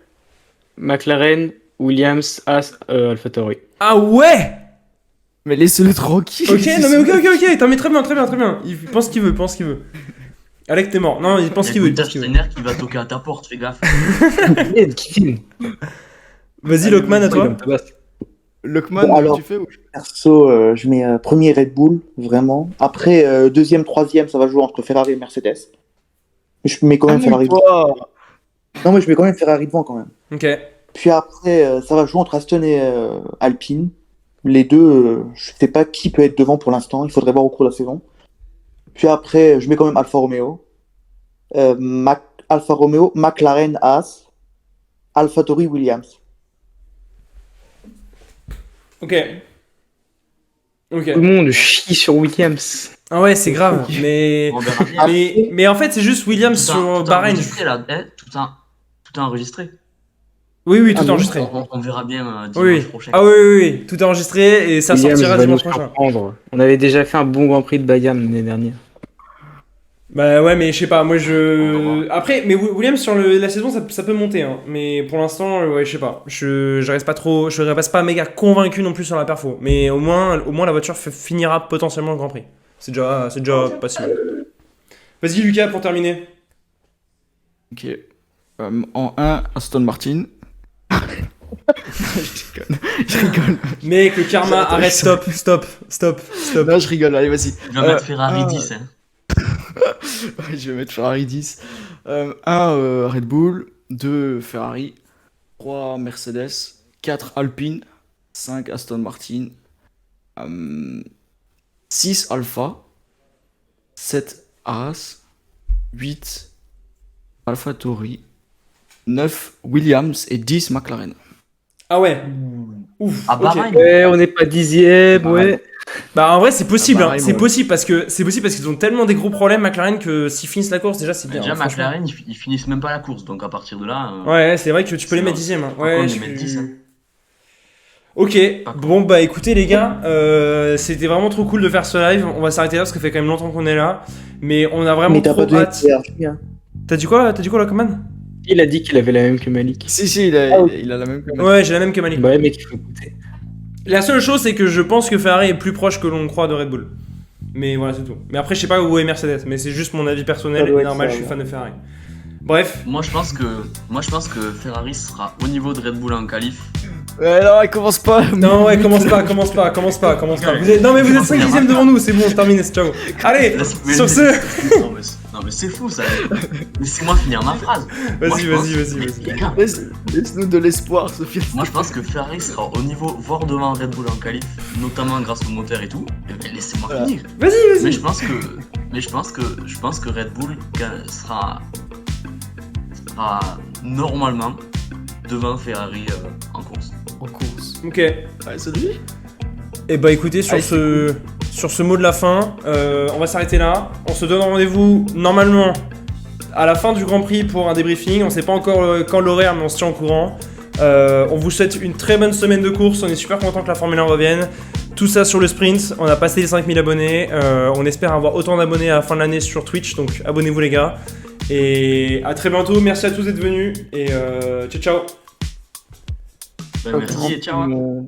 McLaren, Williams, AlphaTauri. Ah ouais. Mais laissez-le tranquille. Ok, non mais ok, t'en mets très bien. Il pense ce qu'il veut. Alec, t'es mort. Non, il pense ce qu'il veut. Gunther Steiner qui va toquer à ta porte, fais gaffe. Vas-y, Lockman, à toi. Lockman, Bon, alors- tu fais ou... Perso, je mets premier Red Bull, vraiment. Après, deuxième, troisième, ça va jouer entre Ferrari et Mercedes. Je mets quand même Ferrari devant. Toi. Non, mais je mets quand même Ferrari devant quand même. Ok. Puis après, ça va jouer entre Aston et Alpine. Les deux, je sais pas qui peut être devant pour l'instant. Il faudrait voir au cours de la saison. Puis après, je mets quand même Alfa Romeo. Alfa Romeo, McLaren, As, AlphaTauri, Williams. Ok. Tout le monde chie sur Williams. Ah ouais, c'est grave. Mais... On verra bien. mais en fait, c'est juste Williams Tout sur un Bahreïn. enregistré, là. Tout enregistré. Oui, tout Ah bon enregistré. On verra bien Oui. dimanche prochain. Ah oui. Tout est enregistré et ça Williams sortira va dimanche nous prochain. surprendre. On avait déjà fait un bon Grand Prix de Bayern l'année dernière. Bah ouais, mais je sais pas, moi On va je... voir. Après, mais Williams sur la saison, ça peut monter, hein. Mais pour l'instant, ouais, je sais pas. Je reste pas trop... Je reste pas méga convaincu non plus sur la perfo. Mais au moins la voiture finira potentiellement le Grand Prix. C'est déjà pas si mal. Vas-y Lucas, pour terminer. Ok. En 1, Aston Martin. Je rigole. Mec, le karma, arrête, stop. Non, je rigole, allez, vas-y. Il va mettre Ferrari 10, hein. Ouais, je vais mettre Ferrari 10. 1, Red Bull. 2, Ferrari. 3, Mercedes. 4, Alpine. 5, Aston Martin. 6, Alpha. 7, Haas. 8, AlphaTauri. 9, Williams. Et 10, McLaren. Ah ouais. Ouf. À ok. Bahreïn. Ouais, on n'est pas 10ème, ouais. Bah en vrai c'est possible, Ah, hein. pareil, C'est moi. possible parce qu'ils ont tellement des gros problèmes McLaren que s'ils finissent la course déjà c'est bien. Déjà, hein, franchement. McLaren, ils finissent même pas la course. Donc à partir de là. Ouais, c'est vrai que tu peux les C'est mettre vrai. 10ème. Hein. Pourquoi Ouais, on les je met suis- 10, hein. Ok, Pas bon bah écoutez les gars, c'était vraiment trop cool de faire ce live. On va s'arrêter là parce que ça fait quand même longtemps qu'on est là. Mais on a vraiment Mais t'as trop pas donné hâte. de hiérarchie, hein. T'as dit quoi Lockman? Il a dit qu'il avait la même que Malik. Si, il a la même. Ouais, j'ai la même que Malik. Bah ouais, mec, il faut écouter. La seule chose c'est que je pense que Ferrari est plus proche que l'on croit de Red Bull. Mais voilà, c'est tout. Mais après, je sais pas où est Mercedes, mais c'est juste mon avis personnel. Ça doit Et être normal, ça, je suis ouais. fan de Ferrari. Bref, Moi, je pense que Ferrari sera au niveau de Red Bull en qualif. Ouais, non, il commence pas. non, ouais, commence pas. Non, mais vous êtes 5 dixièmes devant nous, c'est bon, terminé, ciao. Allez, Laisse-moi sur le ce. dire. Non, mais- Non mais c'est fou ça. Laissez-moi finir ma phrase. Moi, Vas-y, je pense- vas-y. Les gars, Laisse-nous de l'espoir, Sophie. moi je pense que Ferrari sera au niveau, voire devant Red Bull en qualif, notamment grâce au moteur et tout. Mais laissez-moi Voilà. finir. Vas-y. Mais je pense que Red Bull sera normalement devant Ferrari en course. En course. Ok. Allez, salut. Et bah écoutez, sur Allez, ce mot de la fin, on va s'arrêter là. On se donne rendez-vous normalement à la fin du Grand Prix pour un débriefing. On sait pas encore quand l'horaire, mais on se tient au courant. On vous souhaite une très bonne semaine de course. On est super content que la Formule 1 revienne. Tout ça sur le sprint. On a passé les 5000 abonnés. On espère avoir autant d'abonnés à la fin de l'année sur Twitch. Donc abonnez-vous les gars. Et à très bientôt. Merci à tous d'être venus. Et ciao ciao. Ben, merci et ciao. hein.